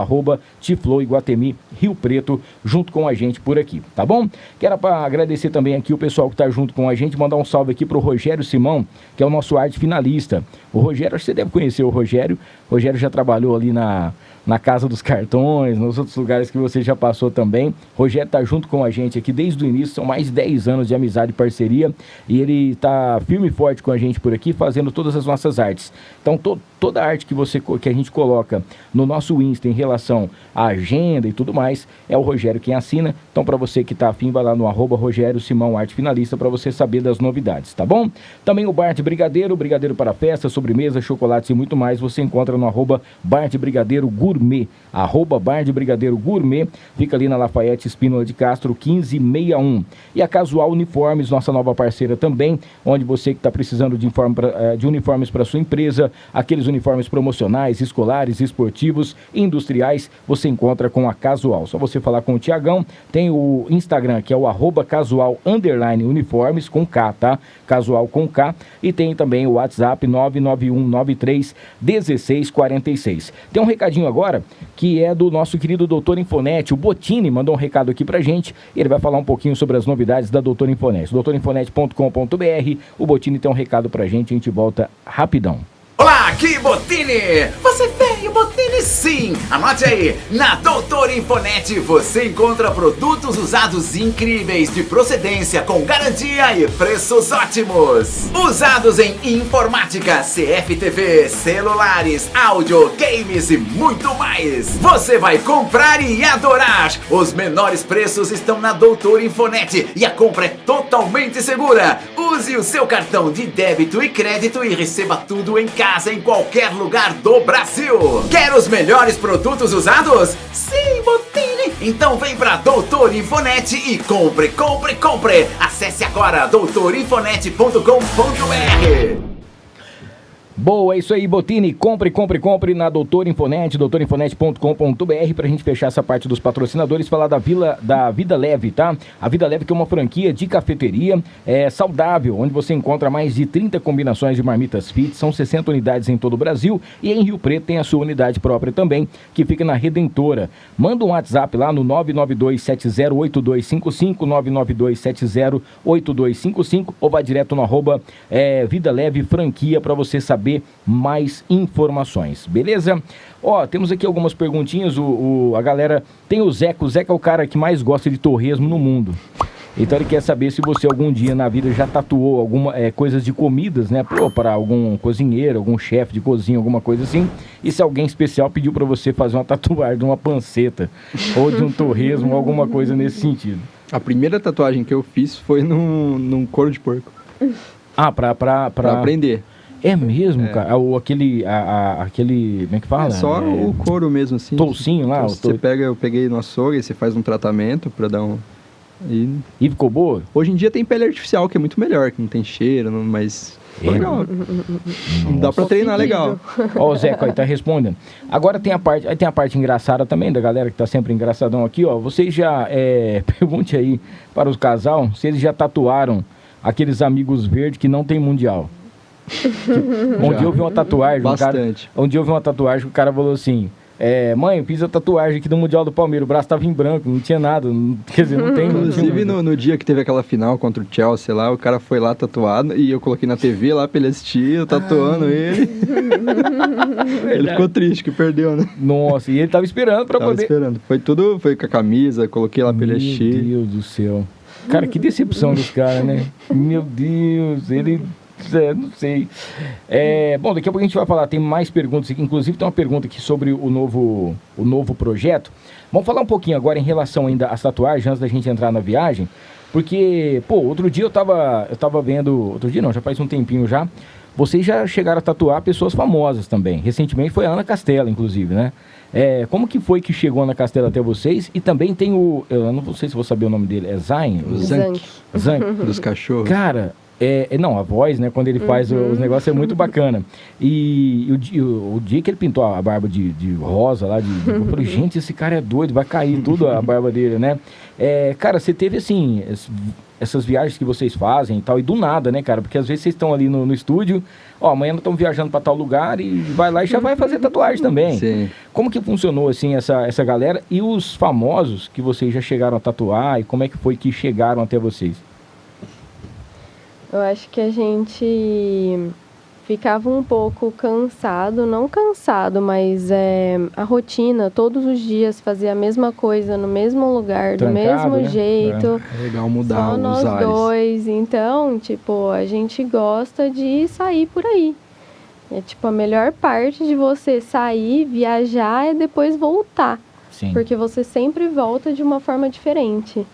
@Tiflow Iguatemi Rio Preto, junto com a gente por aqui, tá bom? Quero agradecer também aqui o pessoal que está junto com a gente, mandar um salve aqui pro Rogério Simão, que é o nosso arte finalista. O Rogério, acho que você deve conhecer o Rogério. O Rogério já trabalhou ali na Casa dos Cartões, nos outros lugares que você já passou também. O Rogério está junto com a gente aqui desde o início, são mais de 10 anos de amizade e parceria, e ele está firme e forte com a gente por aqui, fazendo todas as nossas artes. Então, toda a arte que a gente coloca no nosso Insta em relação à agenda e tudo mais, é o Rogério quem assina. Então, para você que está afim, vai lá no @Rogério Simão Arte Finalista para você saber das novidades, tá bom? Também o Bar de Brigadeiro para festa, sobremesa, chocolates e muito mais, você encontra no @Bar de Brigadeiro Gourmet, @Bar de Brigadeiro Gourmet, fica ali na Lafayette Espínola de Castro 1561. E a Casual Uniformes, nossa nova parceira também, onde você que está precisando de uniformes para sua empresa, aqueles uniformes promocionais, escolares, esportivos, industriais, você encontra com a Casual. Só você falar com o Tiagão. Tem o Instagram, que é o @casual_uniformes com K, tá? Casual com K. E tem também o WhatsApp 991931646. Tem um recadinho agora que é do nosso querido Doutor Infonete. O Botini mandou um recado aqui pra gente. Ele vai falar um pouquinho sobre as novidades da Doutor Infonete. doutorinfonete.com.br. O Botini tem um recado pra gente. A gente volta rapidão. Olá, aqui Botini! Você veio, Botini, sim! Anote aí, na Doutor Infonete você encontra produtos usados incríveis de procedência com garantia e preços ótimos. Usados em informática, CFTV, celulares, áudio, games e muito mais. Você vai comprar e adorar! Os menores preços estão na Doutor Infonete e a compra é totalmente segura. Use o seu cartão de débito e crédito e receba tudo em casa, em qualquer lugar do Brasil. Quer os melhores produtos usados? Sim, Botini! Então vem pra Doutor Infonete e compre, compre, compre! Acesse agora doutorinfonete.com.br. Boa, é isso aí, Botini. Compre na Doutor Infonete, doutorinfonete.com.br, pra gente fechar essa parte dos patrocinadores, falar da Vida Leve, tá? A Vida Leve, que é uma franquia de cafeteria saudável, onde você encontra mais de 30 combinações de marmitas fit, são 60 unidades em todo o Brasil, e em Rio Preto tem a sua unidade própria também, que fica na Redentora. Manda um WhatsApp lá no 992708255, 992708255, ou vai direto no Vida Leve Franquia pra você saber mais informações, beleza? Ó, temos aqui algumas perguntinhas. A galera tem o Zeca. O Zeca é o cara que mais gosta de torresmo no mundo. Então ele quer saber se você algum dia na vida já tatuou alguma coisas de comidas, né? Para algum cozinheiro, algum chefe de cozinha, alguma coisa assim. E se alguém especial pediu para você fazer uma tatuagem de uma panceta ou de um torresmo, alguma coisa nesse sentido. A primeira tatuagem que eu fiz foi num couro de porco. Ah, pra aprender. É mesmo, cara? Aquele, como é que fala? É só o couro mesmo, assim. Toucinho lá? Então, eu peguei no açougue, você faz um tratamento pra dar um... E ficou boa? Hoje em dia tem pele artificial, que é muito melhor, que não tem cheiro, mas... Legal. Dá pra treinar legal. Ó, o Zeca aí tá respondendo. Agora tem a parte engraçada também, da galera que tá sempre engraçadão aqui, ó. Vocês já, pergunte aí para os casal, se eles já tatuaram aqueles amigos verdes que não tem mundial. Um dia eu vi uma tatuagem, bastante. Um dia eu vi uma tatuagem que o cara falou assim: Mãe, eu fiz a tatuagem aqui do Mundial do Palmeiras, o braço tava em branco, não tinha nada, quer dizer, não tem... Inclusive, no dia que teve aquela final contra o Chelsea lá, o cara foi lá tatuado e eu coloquei na TV lá pra ele assistir, eu tatuando ele. Ele ficou triste que perdeu, né? Nossa, e ele tava esperando pra poder... Esperando. Foi com a camisa, coloquei lá pra ele assistir. Meu Deus do céu. Cara, que decepção dos caras, né? Meu Deus, ele... não sei. Bom, daqui a pouco a gente vai falar, tem mais perguntas aqui. Inclusive tem uma pergunta aqui sobre o novo projeto. Vamos falar um pouquinho agora em relação ainda às tatuagens, antes da gente entrar na viagem. Porque, outro dia eu tava vendo... Outro dia não, já faz um tempinho já. Vocês já chegaram a tatuar pessoas famosas também. Recentemente foi a Ana Castela, inclusive, né? Como que foi que chegou a Ana Castela até vocês? E também tem eu não sei se vou saber o nome dele, é Zayn? Zank. Dos cachorros. Cara... não, a voz, né? Quando ele faz os negócios é muito bacana. E o dia que ele pintou a barba de rosa lá, eu falei, gente, esse cara é doido, vai cair tudo a barba dele, né? Cara, você teve assim, essas viagens que vocês fazem e tal, e do nada, né, cara? Porque às vezes vocês estão ali no estúdio, amanhã nós estamos viajando para tal lugar e vai lá e já vai fazer tatuagem também. Sim. Como que funcionou, assim, essa galera e os famosos que vocês já chegaram a tatuar e como é que foi que chegaram até vocês? Eu acho que a gente ficava um pouco cansado, não cansado, mas a rotina, todos os dias fazia a mesma coisa no mesmo lugar, do mesmo né? jeito. É legal mudar só os nós ares. dois, então, a gente gosta de sair por aí. A melhor parte de você sair, viajar, é depois voltar. Sim. Porque você sempre volta de uma forma diferente.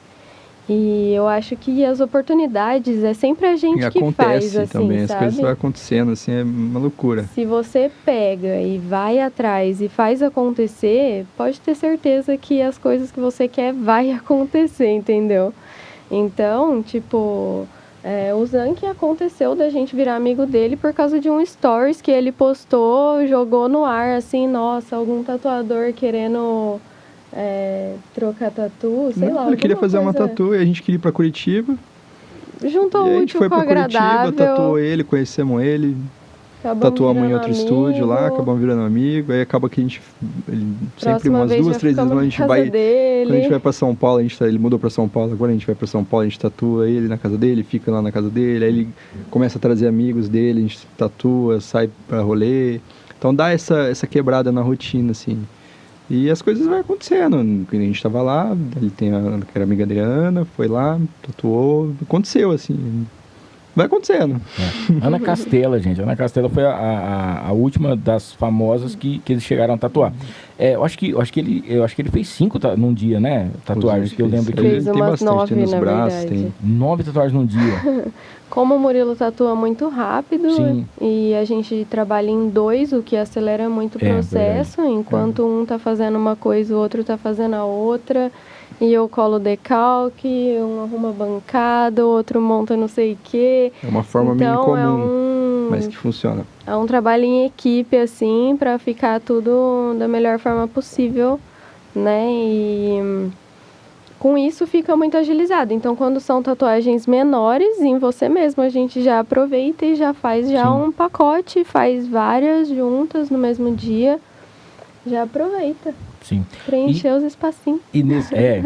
E eu acho que as oportunidades é sempre a gente que faz, assim, também, sabe? as coisas vão acontecendo, assim, é uma loucura. Se você pega e vai atrás e faz acontecer, pode ter certeza que as coisas que você quer vai acontecer, entendeu? Então, o Zank aconteceu da gente virar amigo dele por causa de um stories que ele postou, jogou no ar, assim, nossa, algum tatuador querendo... trocar tatu, sei lá. Ele queria fazer uma tatu e a gente queria ir pra Curitiba. Juntou E o a gente útil foi com o pra Curitiba, agradável. tatuou ele, conhecemos ele. Tatuamos em outro estúdio lá, acabamos virando amigo. Aí acaba que a gente, sempre umas 2, 3 vezes a gente vai... dele. Quando a gente vai pra São Paulo, ele mudou pra São Paulo, agora a gente vai pra São Paulo, a gente tatua ele na casa dele, fica lá na casa dele, aí ele começa a trazer amigos dele, a gente tatua, sai pra rolê. Então dá essa quebrada na rotina, assim. E as coisas vão acontecendo. Quando a gente tava lá, ele tem que era amiga da Ana, foi lá, tatuou, aconteceu, assim. Vai acontecendo. Ana Castela, gente. Ana Castela foi a última das famosas que eles chegaram a tatuar. Eu acho que ele fez 5 num dia, né? Tatuagens, que eu lembro que Fez ele tem umas bastante, 9, tem nos na braços, verdade. tem 9 tatuagens num dia. Como o Murilo tatua muito rápido, Sim. e a gente trabalha em 2, o que acelera muito o processo, enquanto um tá fazendo uma coisa, o outro tá fazendo a outra, e eu colo decalque, um arruma bancada, o outro monta não sei o quê. É uma forma meio incomum, mas que funciona. É um trabalho em equipe, assim, para ficar tudo da melhor forma possível, né? E com isso fica muito agilizado. Então, quando são tatuagens menores, em você mesmo, a gente já aproveita e já faz um pacote, faz várias juntas no mesmo dia, já aproveita. Sim. Preencher os espacinhos. E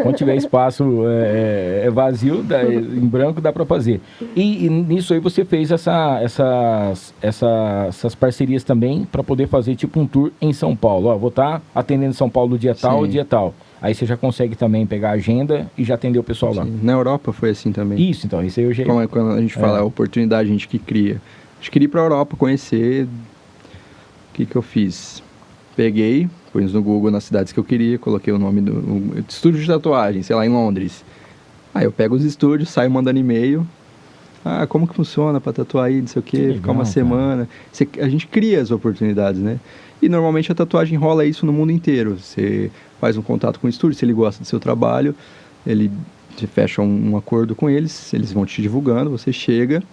quando tiver espaço vazio, em branco, dá para fazer. E nisso aí você fez essas parcerias também para poder fazer tipo um tour em São Paulo. Vou estar atendendo São Paulo dia tal, dia tal. Aí você já consegue também pegar a agenda e já atender o pessoal lá. Na Europa foi assim também. Isso, então, isso aí eu já... Como é quando a gente fala a oportunidade, a gente que cria. A gente queria ir pra Europa conhecer. O que eu fiz? Peguei, pus no Google nas cidades que eu queria, coloquei o nome do estúdio de tatuagem, sei lá, em Londres. Aí eu pego os estúdios, saio mandando e-mail. Como que funciona pra tatuar aí, não sei o quê, ficar uma semana. A gente cria as oportunidades, né? E normalmente a tatuagem rola isso no mundo inteiro. Você faz um contato com o estúdio, se ele gosta do seu trabalho, você fecha um acordo com eles vão te divulgando, você chega,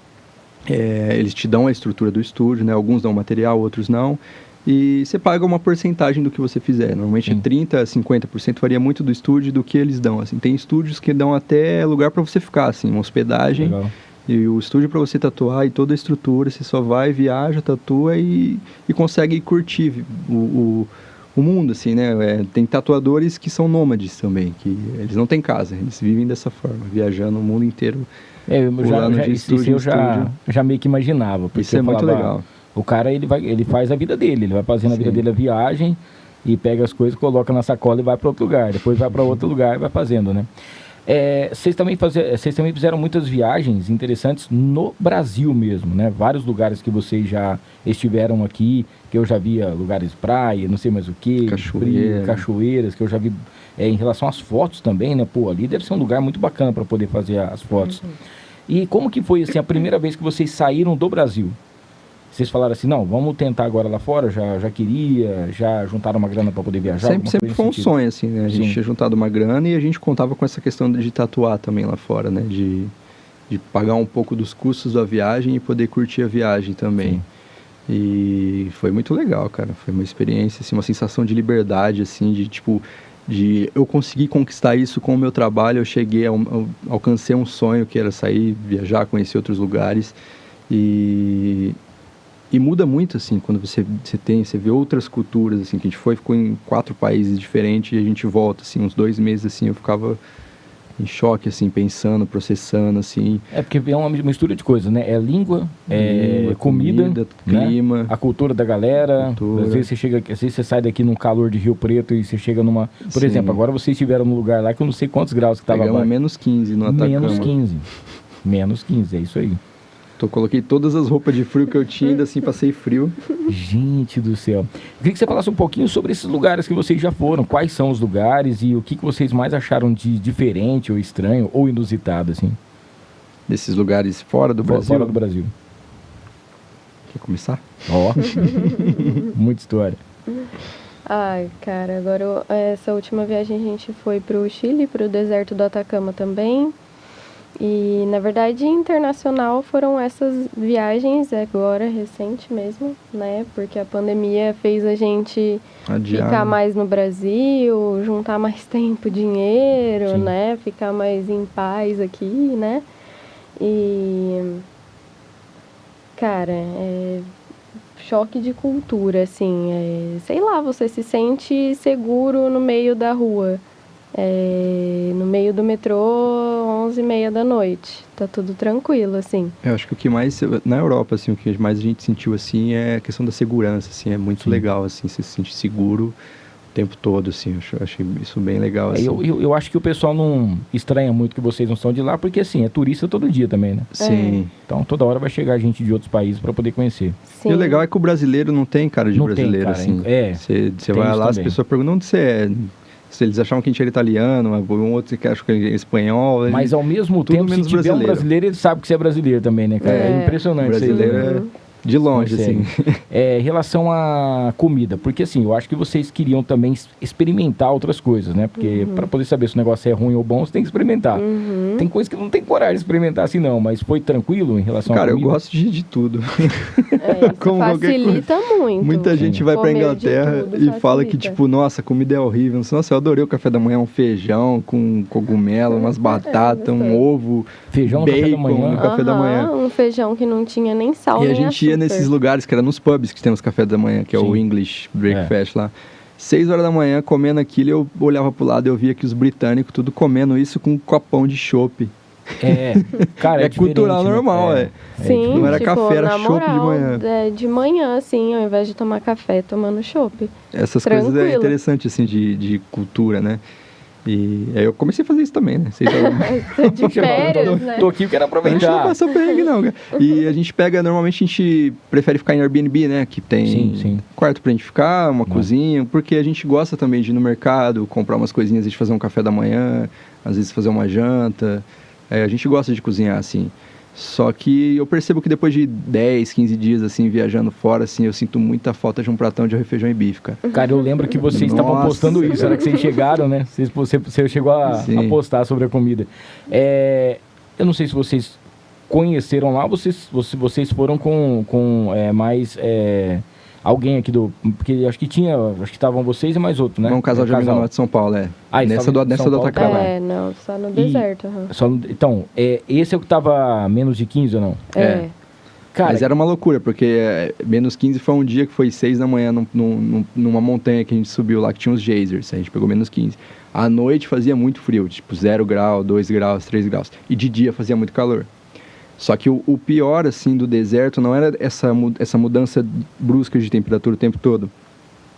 eles te dão a estrutura do estúdio, né? Alguns dão material, outros não. E você paga uma porcentagem do que você fizer. Normalmente 30% a 50% varia muito do estúdio do que eles dão. Assim. Tem estúdios que dão até lugar para você ficar, assim, uma hospedagem. Legal. E o estúdio para você tatuar e toda a estrutura, você só vai, viaja, tatua e consegue curtir o o mundo, assim, né? Tem tatuadores que são nômades também, que eles não têm casa, eles vivem dessa forma, viajando o mundo inteiro. Isso eu já meio que imaginava. Porque isso é muito legal. O cara, ele faz a vida dele, ele vai fazendo a vida dele a viagem e pega as coisas, coloca na sacola e vai para outro lugar. Depois vai para outro lugar e vai fazendo, né? Vocês também fizeram muitas viagens interessantes no Brasil mesmo, né? Vários lugares que vocês já estiveram aqui, que eu já via lugares de praia, não sei mais o que, cachoeiras, que eu já vi em relação às fotos também, né? Pô, ali deve ser um lugar muito bacana para poder fazer as fotos. E como que foi, assim, a primeira vez que vocês saíram do Brasil? Vocês falaram assim, não, vamos tentar agora lá fora, já juntaram uma grana para poder viajar? Sempre foi um sonho, assim, né? A gente tinha juntado uma grana e a gente contava com essa questão de tatuar também lá fora, né? De pagar um pouco dos custos da viagem e poder curtir a viagem também. Sim. E foi muito legal, cara. Foi uma experiência, assim, uma sensação de liberdade, assim, de eu conseguir conquistar isso com o meu trabalho. Eu cheguei, alcancei um sonho que era sair, viajar, conhecer outros lugares. E muda muito, assim, quando você vê outras culturas, assim, que a gente ficou em 4 países diferentes e a gente volta, assim, uns 2 meses, assim, eu ficava em choque, assim, pensando, processando, assim. Porque é uma mistura de coisas, né? Língua, comida, clima, né? A cultura da galera. Às vezes você sai daqui num calor de Rio Preto e você chega numa... Por exemplo, agora vocês estiveram num lugar lá que eu não sei quantos graus que estava lá. Menos 15 no Atacama. Menos 15, é isso aí. Coloquei todas as roupas de frio que eu tinha, ainda assim passei frio. Gente do céu. Eu queria que você falasse um pouquinho sobre esses lugares que vocês já foram. Quais são os lugares e o que vocês mais acharam de diferente ou estranho ou inusitado, assim? Desses lugares fora do Brasil? Fora do Brasil. Quer começar? Muita história. Ai, cara, agora essa última viagem a gente foi pro Chile, pro deserto do Atacama também. E, na verdade, internacional foram essas viagens agora, recente mesmo, né? Porque a pandemia fez a gente ficar mais no Brasil, juntar mais tempo, dinheiro, né? Ficar mais em paz aqui, né? E, cara, choque de cultura, assim. Sei lá, você se sente seguro no meio da rua. No meio do metrô, 11h30 da noite. Tá tudo tranquilo, assim. Eu acho que o que mais, na Europa, assim, o que mais a gente sentiu, assim, é a questão da segurança, assim, é muito legal, assim, você se sente seguro o tempo todo, assim, eu achei isso bem legal, assim. Eu acho que o pessoal não estranha muito que vocês não são de lá, porque, assim, é turista todo dia também, né? Sim. Então, toda hora vai chegar gente de outros países para poder conhecer. Sim. E o legal é que o brasileiro não tem cara de não brasileiro, tem, cara, assim. Você vai lá, as pessoas perguntam onde você é. Se eles achavam que a gente era italiano, um outro que acha que é espanhol. Mas ao mesmo tempo, se tiver um brasileiro, ele sabe que você é brasileiro também, né, cara? É impressionante. O brasileiro é de longe, assim. Em relação à comida, porque assim, eu acho que vocês queriam também experimentar outras coisas, né? Porque para poder saber se o negócio é ruim ou bom, você tem que experimentar. Tem coisa que não tem coragem de experimentar assim não, mas foi tranquilo em relação à comida? Cara, eu gosto de tudo. Isso facilita muito. Muita gente vai pra Inglaterra e fala que, tipo, nossa, a comida é horrível. Nossa, eu adorei o café da manhã, um feijão com cogumelo, umas batatas, um ovo, feijão bacon no café da manhã. Um feijão que não tinha nem sal, e nem a gente ia nesses lugares, que era nos pubs que temos café da manhã, que é o English Breakfast lá. 6 horas da manhã, comendo aquilo, eu olhava pro lado e eu via que os britânicos tudo comendo isso com um copão de chopp. Cara, é cultural, normal, Sim, não era tipo, café, era chopp de manhã. De manhã, assim, ao invés de tomar café, tomando chopp. Essas coisas é interessante, assim, de cultura, né? E aí eu comecei a fazer isso também, né? De férias, né? Tô aqui, eu quero aproveitar. A gente não passa perrengue, não, cara. E a gente pega, normalmente a gente prefere ficar em Airbnb, né? Que tem quarto pra gente ficar, uma cozinha, porque a gente gosta também de ir no mercado, comprar umas coisinhas, a gente fazer um café da manhã, às vezes fazer uma janta. A gente gosta de cozinhar, assim. Só que eu percebo que depois de 10, 15 dias, assim, viajando fora, assim, eu sinto muita falta de um pratão de arroz, feijão e bife, cara. Cara, eu lembro que vocês estavam postando isso, era que vocês chegaram, né? Você chegou a postar sobre a comida. Eu não sei se vocês conheceram lá, vocês foram com mais... alguém aqui porque acho que estavam vocês e mais outro, né? Um casal de amigos lá de São Paulo, nessa do Atacama. Não, só no deserto. Então, esse é o que tava menos de 15 ou não? Cara, Mas era uma loucura, porque menos 15 foi um dia que foi 6 da manhã numa montanha que a gente subiu lá, que tinha os geysers. A gente pegou menos 15. À noite fazia muito frio, tipo 0 grau, 2 graus, 3 graus. E de dia fazia muito calor. Só que o pior, assim, do deserto não era essa mudança brusca de temperatura o tempo todo.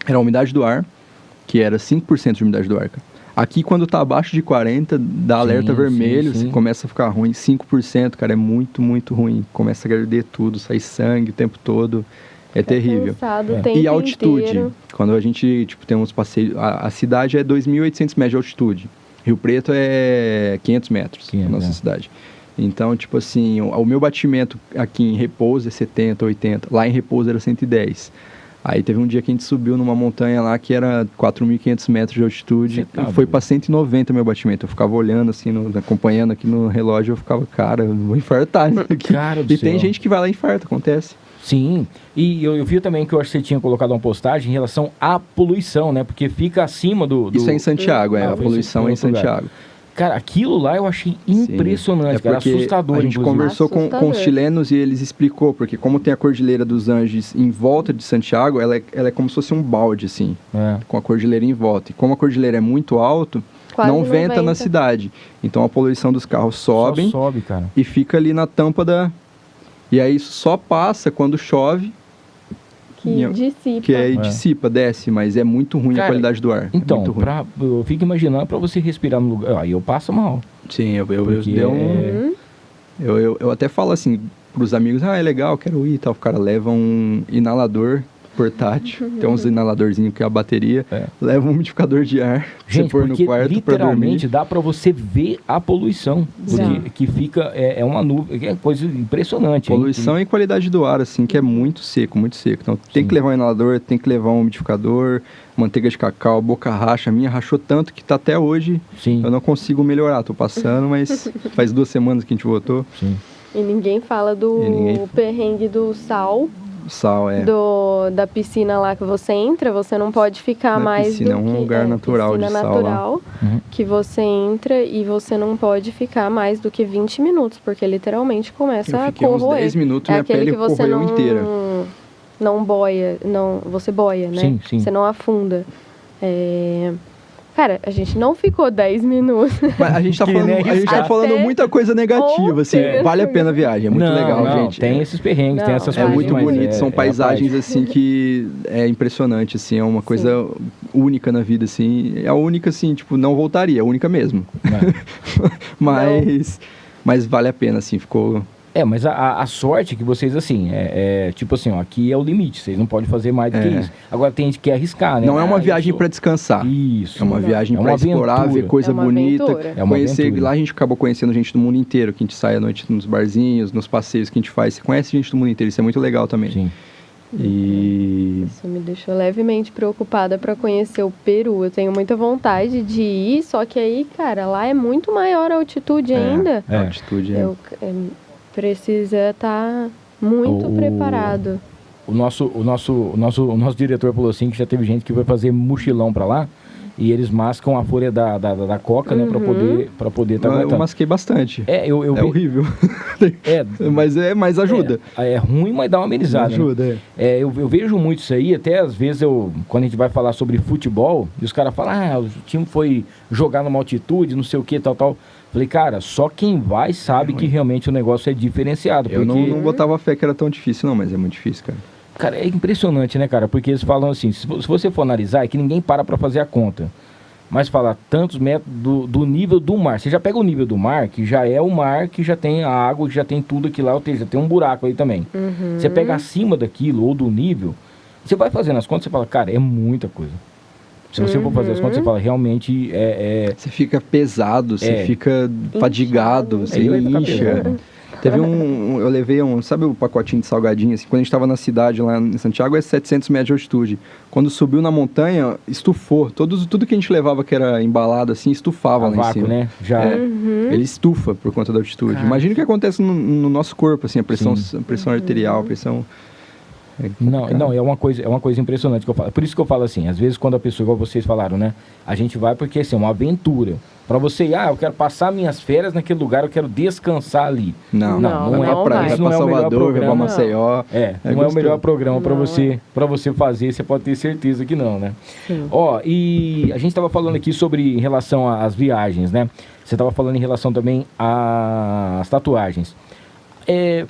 Era a umidade do ar, que era 5% de umidade do ar, cara. Aqui, quando tá abaixo de 40, dá alerta vermelho, sim. Você começa a ficar ruim. 5%, cara, é muito, muito ruim. Começa a arder tudo, sai sangue o tempo todo. É terrível. Cansado o tempo E altitude. inteiro. Quando a gente, tipo, tem uns passeios... A cidade é 2.800 metros de altitude. Rio Preto é 500 metros, 500, a nossa cidade. Então, tipo assim, o meu batimento aqui em Repouso é 70, 80. Lá em Repouso era 110. Aí teve um dia que a gente subiu numa montanha lá que era 4.500 metros de altitude. Tá Foi para 190 meu batimento. Eu ficava olhando assim, acompanhando aqui no relógio. Eu ficava, cara, eu vou infartar nisso aqui. Cara do E tem céu. gente que vai lá e infarta, acontece. Sim, e eu vi também que eu acho que você tinha colocado uma postagem em relação à poluição, né? Porque fica acima do... Isso é em Santiago, Ah, a poluição foi é em outro lugar. Santiago. Cara, aquilo lá eu achei impressionante, É cara, porque assustador, a gente inclusive. conversou com os Assustador. chilenos e eles explicou, porque como tem a Cordilheira dos Andes em volta de Santiago, ela é como se fosse um balde, assim, É. com a cordilheira em volta. E como a cordilheira é muito alto, Quase não venta na cidade. Então a poluição dos carros sobe Só sobe, cara. e fica ali na tampa da... E aí isso só passa quando chove, Que dissipa. que aí dissipa, desce, mas é muito ruim Cara, a qualidade do ar. Então, é muito ruim. eu fico imaginando pra você respirar no lugar. Aí eu passo mal. Sim, eu Porque dei um... Uhum. Eu até falo assim pros amigos, é legal, quero ir e tal. O cara leva um inalador portátil, tem uns inaladorzinhos que é a bateria, leva um umidificador de ar, pra você Gente, pôr no porque quarto pra dormir. literalmente dá pra você ver a poluição. Porque, que fica, é uma nuvem, é coisa impressionante. hein? Poluição e qualidade do ar, assim, que é muito seco, muito seco. Então tem Sim. que levar um inalador, tem que levar um umidificador, manteiga de cacau, boca racha. A minha rachou tanto que tá até hoje, Sim, eu não consigo melhorar. Tô passando, mas faz 2 semanas que a gente voltou. sim. E ninguém fala do E ninguém- perrengue do sal, Sal, da piscina lá que você entra, você não pode ficar Na mais piscina do é um que... lugar natural piscina de sal lá. natural, Uhum. que você entra e você não pode ficar mais do que 20 minutos, porque literalmente começa Eu a fiquei uns corroer. 10 minutos, É minha aquele pele que você corroeu inteira. não boia, você boia, né? Sim, sim. Você não afunda. Cara, a gente não ficou 10 minutos. Mas a gente tá Porque, falando, né, a gente tá até falando muita coisa negativa, assim. ontem, Vale a pena a viagem, é muito Não, legal, não, gente. tem esses perrengues, tem Não, essas É coisas. muito mas bonito, são a paisagens parte. assim que é impressionante, assim, é uma coisa única na vida, assim. É a única, assim, tipo, não voltaria, é a única mesmo. Mas vale a pena, assim, ficou... Mas a sorte é que vocês, assim, tipo assim, ó, aqui é o limite, vocês não podem fazer mais do que isso. Agora tem gente que quer arriscar, né? Não é uma viagem isso- para descansar. Isso. É uma viagem É para uma explorar, aventura. ver coisa É uma bonita, aventura. É uma conhecer. aventura. Lá a gente acabou conhecendo gente do mundo inteiro, que a gente sai à noite nos barzinhos, nos passeios que a gente faz. Você conhece gente do mundo inteiro, isso é muito legal também. Sim. E Isso me deixou levemente preocupada para conhecer o Peru. Eu tenho muita vontade de ir, só que aí, cara, lá é muito maior a altitude ainda. a altitude Eu precisa estar muito preparado. O nosso diretor falou assim que já teve gente que vai fazer mochilão pra lá e eles mascam a folha da coca, né, pra poder estar Eu aguentando. masquei bastante. Eu É vi- horrível. É, mas ajuda. É ruim, mas dá uma amenizada. né? Ajuda, Eu vejo muito isso aí, até às vezes quando a gente vai falar sobre futebol, e os caras falam, o time foi jogar numa altitude, não sei o que, tal. Falei, cara, só quem vai sabe que realmente o negócio é diferenciado. Eu porque, não botava fé que era tão difícil, não, mas é muito difícil, cara. cara, é impressionante, né, cara? Porque eles falam assim, se você for analisar, é que ninguém para fazer a conta. Mas fala tantos metros do nível do mar. Você já pega o nível do mar, que já é o mar, que já tem a água, que já tem tudo aquilo lá, ou seja, tem um buraco aí também. Você pega acima daquilo, ou do nível, você vai fazendo as contas, você fala, cara, é muita coisa. Se você for fazer as contas, você fala, realmente Você fica pesado, você fica fadigado, você Aí vai ficar pesado. incha. Teve eu levei sabe o pacotinho de salgadinho, assim, quando a gente estava na cidade lá em Santiago, é 700 metros de altitude. Quando subiu na montanha, estufou. Tudo que a gente levava que era embalado, assim, estufava a lá em vácuo, cima. né? Já. Ele estufa por conta da altitude. Cara, Imagina o que acontece no nosso corpo, assim, a pressão arterial, a pressão... Não, é uma coisa impressionante que eu falo. Por isso que eu falo assim, às vezes quando a pessoa, igual vocês falaram, né? A gente vai porque assim, é uma aventura. Pra você ir, eu quero passar minhas férias naquele lugar, eu quero descansar ali. Não é pra isso, não é o melhor Salvador, vai pra programa. Maceió. Não é o gostoso. melhor programa pra você fazer, você pode ter certeza que não, né? Sim. Ó, e a gente estava falando aqui sobre em relação às viagens, né? Você estava falando em relação também às tatuagens.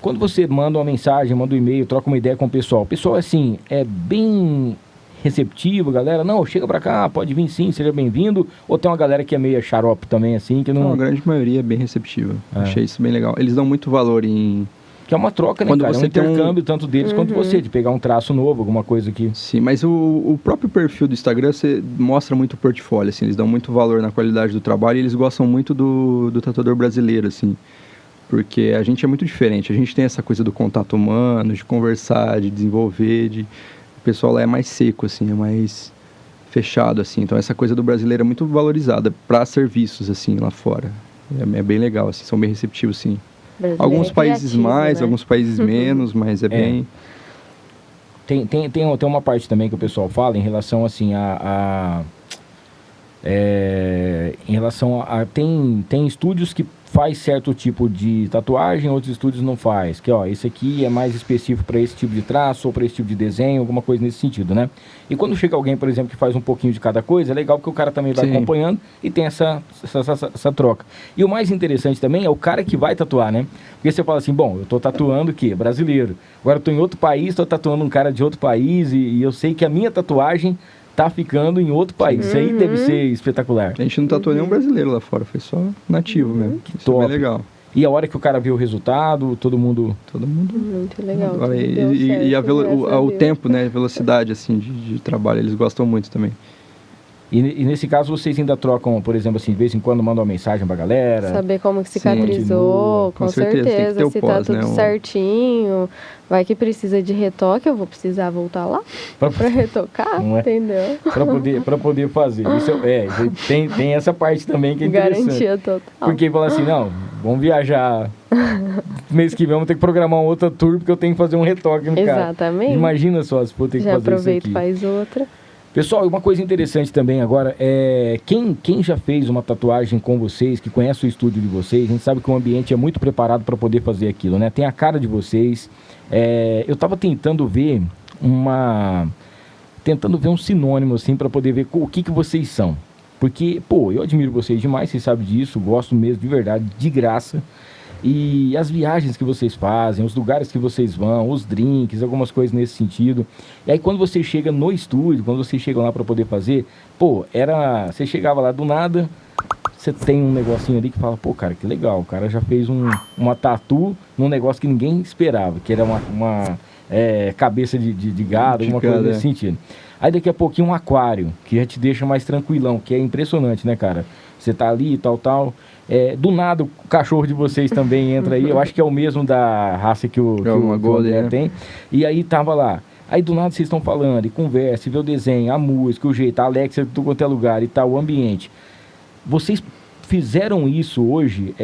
Quando você manda uma mensagem, manda um e-mail, troca uma ideia com o pessoal assim, é bem receptivo, galera? Não, chega pra cá, pode vir sim, seja bem-vindo. Ou tem uma galera que é meio xarope também, assim, que não... A grande maioria é bem receptiva. Achei isso bem legal. Eles dão muito valor em... Que é uma troca, né, quando cara? você É um intercâmbio tanto deles quanto você, de pegar um traço novo, alguma coisa aqui. Sim, mas o próprio perfil do Instagram, você mostra muito o portfólio, assim, eles dão muito valor na qualidade do trabalho e eles gostam muito do tatuador brasileiro, assim, porque a gente é muito diferente, a gente tem essa coisa do contato humano, de conversar, de desenvolver, o pessoal lá é mais seco, assim, é mais fechado, assim, então essa coisa do brasileiro é muito valorizada para serviços, assim, lá fora, é bem legal, assim, são bem receptivos, sim. Alguns países criativo, mais, né? alguns países menos, mas é bem... Tem uma parte também que o pessoal fala em relação, assim, em relação a tem estúdios que faz certo tipo de tatuagem, outros estúdios não faz. Que, esse aqui é mais específico para esse tipo de traço ou para esse tipo de desenho, alguma coisa nesse sentido, né? E quando chega alguém, por exemplo, que faz um pouquinho de cada coisa, é legal porque o cara também vai acompanhando e tem essa troca. E o mais interessante também é o cara que vai tatuar, né? Porque você fala assim, bom, eu tô tatuando o quê? Brasileiro. Agora eu tô em outro país, tô tatuando um cara de outro país e eu sei que a minha tatuagem tá ficando em outro país. Isso aí deve ser espetacular. A gente não tatuou nenhum brasileiro lá fora, foi só nativo mesmo. Que Isso top. é bem legal. E a hora que o cara vê o resultado, todo mundo... Muito legal. Olha, e o tempo, né, a velocidade, assim, de trabalho, eles gostam muito também. E nesse caso, vocês ainda trocam, por exemplo, assim, de vez em quando mandam uma mensagem pra galera? Saber como que cicatrizou, com com certeza, tem que ter o se pós, tá tudo né, certinho. Vai que precisa de retoque, eu vou precisar voltar lá pra retocar, Não é? entendeu? Pra poder fazer. Isso tem essa parte também que é interessante. Garantia total. Porque fala assim, não, vamos viajar. Mês que vem vamos ter que programar uma outra tour, porque eu tenho que fazer um retoque no cara. Exatamente. Imagina só, se for ter que Já fazer aproveita isso e faz outra. Pessoal, uma coisa interessante também agora é quem já fez uma tatuagem com vocês, que conhece o estúdio de vocês, a gente sabe que o ambiente é muito preparado para poder fazer aquilo, né? Tem a cara de vocês. Eu tava tentando ver um sinônimo assim para poder ver o que vocês são. Porque, eu admiro vocês demais, vocês sabem disso, gosto mesmo de verdade, de graça. E as viagens que vocês fazem, os lugares que vocês vão, os drinks, algumas coisas nesse sentido. E aí quando você chega no estúdio, quando vocês chegam lá para poder fazer, você chegava lá do nada, você tem um negocinho ali que fala, cara, que legal, o cara já fez uma tatu num negócio que ninguém esperava, que era uma cabeça de gado, alguma coisa nesse sentido. Aí daqui a pouquinho um aquário, que já te deixa mais tranquilão, que é impressionante, né, cara? Você tá ali e tal. Do nada o cachorro de vocês também entra aí. Eu acho que é o mesmo da raça que o André tem. E aí tava lá. Aí do nada vocês estão falando, e conversa, e vê o desenho, a música, o jeito, a Alexa de tudo quanto é lugar e tal, o ambiente. Vocês fizeram isso hoje,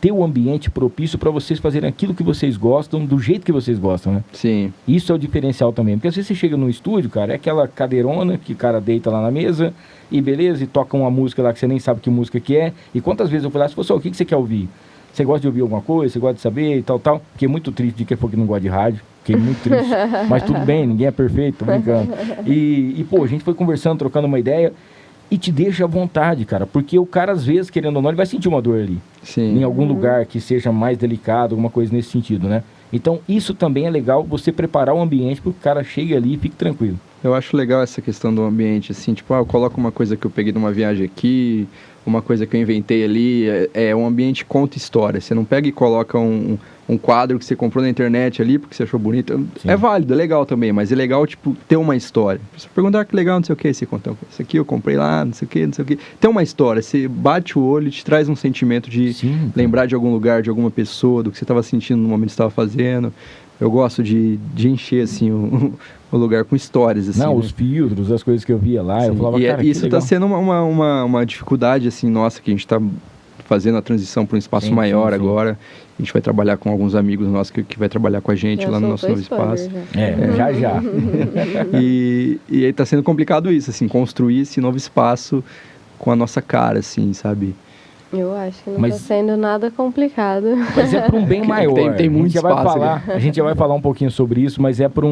ter o ambiente propício para vocês fazerem aquilo que vocês gostam, do jeito que vocês gostam, né? Sim. Isso é o diferencial também. Porque às vezes você chega no estúdio, cara, é aquela cadeirona que o cara deita lá na mesa e beleza, e toca uma música lá que você nem sabe que música que é. E quantas vezes eu falei, o que você quer ouvir? Você gosta de ouvir alguma coisa? Você gosta de saber e tal? Fiquei muito triste de quem for que não gosta de rádio. Fiquei muito triste. Mas tudo bem, ninguém é perfeito, tô brincando. E a gente foi conversando, trocando uma ideia. E te deixa à vontade, cara, porque o cara, às vezes, querendo ou não, ele vai sentir uma dor ali. Sim. Em algum lugar que seja mais delicado, alguma coisa nesse sentido, né? Então, isso também é legal, você preparar o ambiente para que o cara chegue ali e fique tranquilo. Eu acho legal essa questão do ambiente, assim, tipo, eu coloco uma coisa que eu peguei de uma viagem aqui, uma coisa que eu inventei ali, um ambiente conta história. Você não pega e coloca um quadro que você comprou na internet ali, porque você achou bonito. Sim. É válido, é legal também, mas é legal, tipo, ter uma história. Você perguntar que legal, não sei o que, você conta, isso aqui eu comprei lá, não sei o que. Tem uma história, você bate o olho e te traz um sentimento de lembrar de algum lugar, de alguma pessoa, do que você estava sentindo no momento que você estava fazendo. Eu gosto de encher, assim, o lugar com histórias, assim. Os filtros, as coisas que eu via lá, Sim. eu falava, cara, isso está sendo uma dificuldade, assim, nossa, que a gente está fazendo a transição para um espaço maior agora. A gente vai trabalhar com alguns amigos nossos que vai trabalhar com a gente Já lá no nosso soltou novo spoiler, espaço. Já. E aí tá sendo complicado isso, assim, construir esse novo espaço com a nossa cara, assim, sabe? Eu acho que não Mas- tá sendo nada complicado. Mas é para um bem maior. Tem muito a gente já vai espaço falar, a gente já vai falar um pouquinho sobre isso, mas é para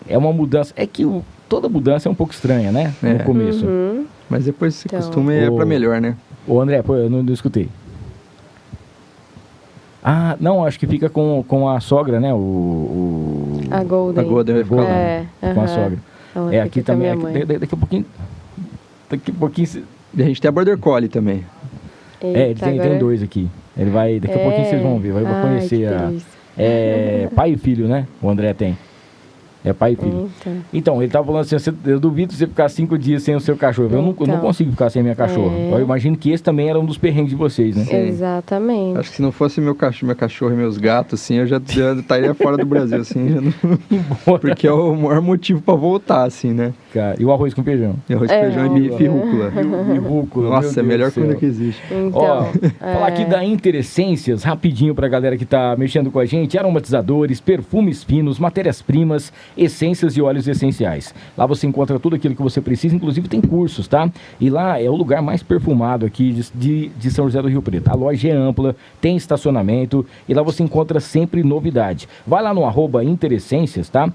é uma mudança. É que toda mudança é um pouco estranha, né? É. No começo. Uhum. Mas depois se Então. costuma e é pra melhor, né? Ô André, pô, eu não escutei. Ah, não, acho que fica com a sogra, né? A Golden. A Golden vai ficar lá. É, Com a aham. sogra. Ela É, fica aqui com a também. minha mãe. Daqui a pouquinho. Daqui a pouquinho. E a gente tem a Border Collie também. Eita, Tem agora- dois aqui. Ele vai. Daqui a pouquinho vocês vão ver. Vai Ai, conhecer que a. delícia. É pai e filho, né? O André tem. É pai e filho. Eita. Então, ele tava falando assim, eu duvido você ficar 5 dias sem o seu cachorro. Eu não Então. consigo ficar sem a minha cachorra. É. Eu imagino que esse também era um dos perrengues de vocês, né? Sim. Exatamente. Acho que se não fosse meu cachorro e meus gatos, assim, eu já estaria fora do Brasil, assim. Já não... Porque é o maior motivo pra voltar, assim, né? Cara, e o arroz com feijão? E arroz, feijão e bife e rúcula. E rúcula. Nossa, é a melhor comida que existe. Então, Ó, falar aqui da Interessências, rapidinho pra galera que tá mexendo com a gente, aromatizadores, perfumes finos, matérias-primas, essências e óleos essenciais. Lá você encontra tudo aquilo que você precisa, inclusive tem cursos, tá? E lá é o lugar mais perfumado aqui de São José do Rio Preto. A loja é ampla, tem estacionamento e lá você encontra sempre novidade. Vai lá no @Interessências, tá?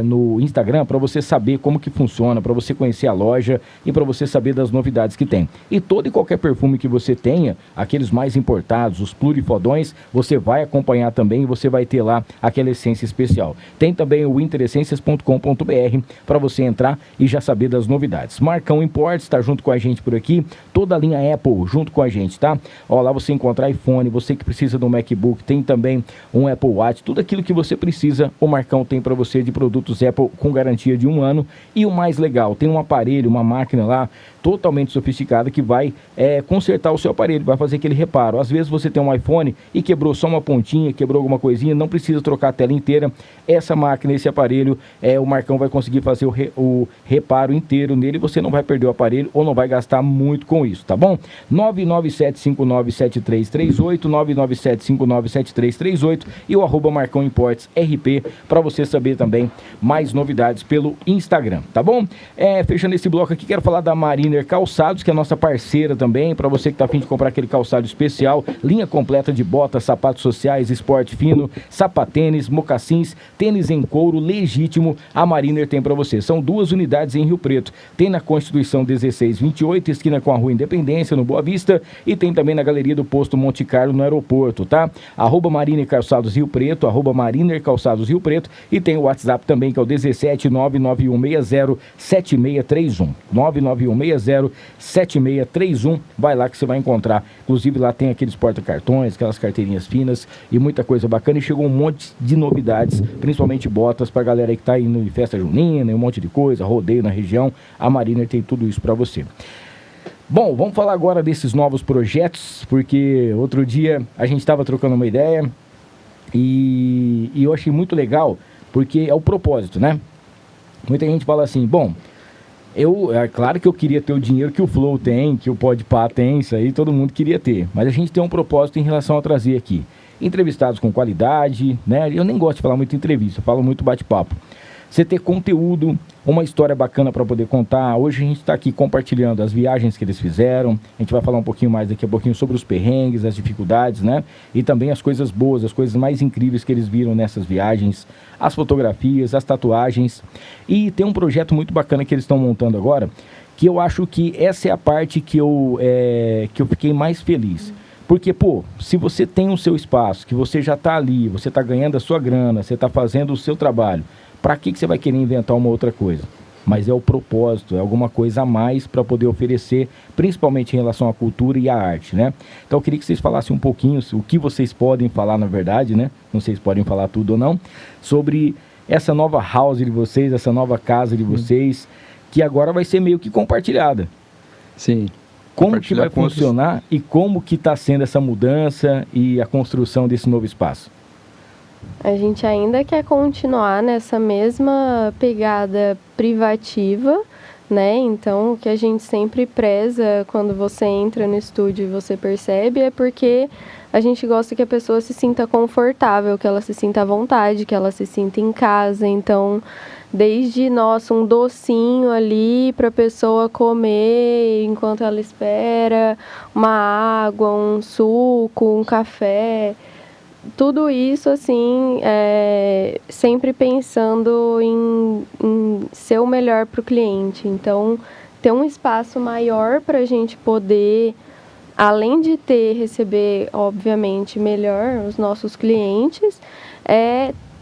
No Instagram pra você saber como que funciona, pra você conhecer a loja e pra você saber das novidades que tem. E todo e qualquer perfume que você tenha, aqueles mais importados, os plurifodões, você vai acompanhar também e você vai ter lá aquela essência especial. Tem também o interessências.com.br para você entrar e já saber das novidades. Marcão Imports está junto com a gente por aqui, toda a linha Apple junto com a gente, tá? Ó, lá você encontra iPhone, você que precisa de um MacBook, tem também um Apple Watch, tudo aquilo que você precisa, o Marcão tem para você de produtos Apple com garantia de 1 ano. E o mais legal, tem um aparelho, uma máquina lá totalmente sofisticada que vai consertar o seu aparelho, vai fazer aquele reparo. Às vezes você tem um iPhone e quebrou só uma pontinha, quebrou alguma coisinha, não precisa trocar a tela inteira. Essa máquina, esse aparelho, o Marcão vai conseguir fazer o reparo inteiro nele, você não vai perder o aparelho ou não vai gastar muito com isso, tá bom? 997597338, 997597338 e o @Marcão Imports RP para você saber também mais novidades pelo Instagram, tá bom? Fechando esse bloco aqui, quero falar da Mariner Calçados, que é a nossa parceira também, para você que tá a fim de comprar aquele calçado especial, linha completa de botas, sapatos sociais, esporte fino, sapatênis, mocassins, tênis em couro legítimo, a Mariner tem para você. São 2 unidades em Rio Preto. Tem na Constituição 1628, esquina com a Rua Independência, no Boa Vista, e tem também na Galeria do Posto Monte Carlo, no aeroporto, tá? @Mariner Calçados Rio Preto, @Mariner Calçados Rio Preto, e tem o WhatsApp também, que é o 17991607631. 991607631. Vai lá que você vai encontrar. Inclusive lá tem aqueles porta-cartões, aquelas carteirinhas finas e muita coisa bacana. E chegou um monte de novidades, principalmente botas pra galera aí que tá indo em festa junina, um monte de coisa, rodeio na região. A Mariner tem tudo isso pra você. Bom, vamos falar agora desses novos projetos, porque outro dia a gente estava trocando uma ideia e eu achei muito legal, porque é o propósito, né? Muita gente fala assim, bom, é claro que eu queria ter o dinheiro que o Flow tem, que o Podpah tem, isso aí todo mundo queria ter, mas a gente tem um propósito em relação a trazer aqui entrevistados com qualidade, né? Eu nem gosto de falar muito entrevista, eu falo muito bate-papo. Você ter conteúdo, uma história bacana para poder contar. Hoje a gente está aqui compartilhando as viagens que eles fizeram. A gente vai falar um pouquinho mais daqui a pouquinho sobre os perrengues, as dificuldades, né? E também as coisas boas, as coisas mais incríveis que eles viram nessas viagens. As fotografias, as tatuagens. E tem um projeto muito bacana que eles estão montando agora, que eu acho que essa é a parte que eu fiquei mais feliz. Porque, pô, se você tem o seu espaço, que você já está ali, você está ganhando a sua grana, você está fazendo o seu trabalho, para que você vai querer inventar uma outra coisa? Mas é o propósito, é alguma coisa a mais para poder oferecer, principalmente em relação à cultura e à arte, né? Então eu queria que vocês falassem um pouquinho, o que vocês podem falar na verdade, né? Não sei se podem falar tudo ou não, sobre essa nova house de vocês, essa nova casa de vocês, que agora vai ser meio que compartilhada. Sim. Como que vai funcionar e como que está sendo essa mudança e a construção desse novo espaço? A gente ainda quer continuar nessa mesma pegada privativa, né? Então, o que a gente sempre preza quando você entra no estúdio e você percebe é porque a gente gosta que a pessoa se sinta confortável, que ela se sinta à vontade, que ela se sinta em casa. Então, desde, nossa, um docinho ali para a pessoa comer enquanto ela espera, uma água, um suco, um café, tudo isso, assim, sempre pensando em ser o melhor para o cliente. Então, ter um espaço maior para a gente poder, além de receber, obviamente, melhor os nossos clientes,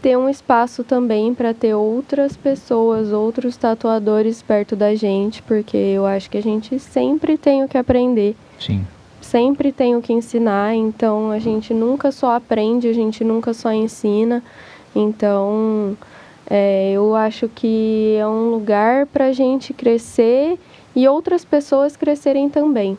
ter um espaço também para ter outras pessoas, outros tatuadores perto da gente, porque eu acho que a gente sempre tem o que aprender. Sim. Sempre tem o que ensinar, então a gente nunca só aprende, a gente nunca só ensina. Então, eu acho que é um lugar para a gente crescer e outras pessoas crescerem também,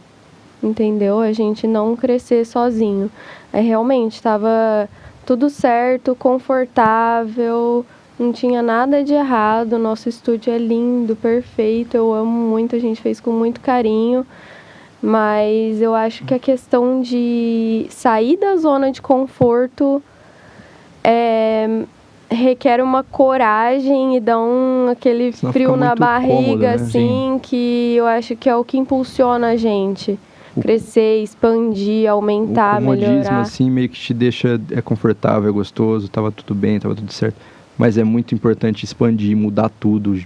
entendeu? A gente não crescer sozinho. Realmente estava tudo certo, confortável, não tinha nada de errado. Nosso estúdio é lindo, perfeito, eu amo muito, a gente fez com muito carinho. Mas eu acho que a questão de sair da zona de conforto requer uma coragem e dá aquele Senão frio fica na muito barriga, cômodo, né? assim, que eu acho que é o que impulsiona a gente. Crescer, expandir, aumentar, o comodismo, melhorar. assim, meio que te deixa confortável, é gostoso, tava tudo bem, tava tudo certo. Mas é muito importante expandir, mudar tudo,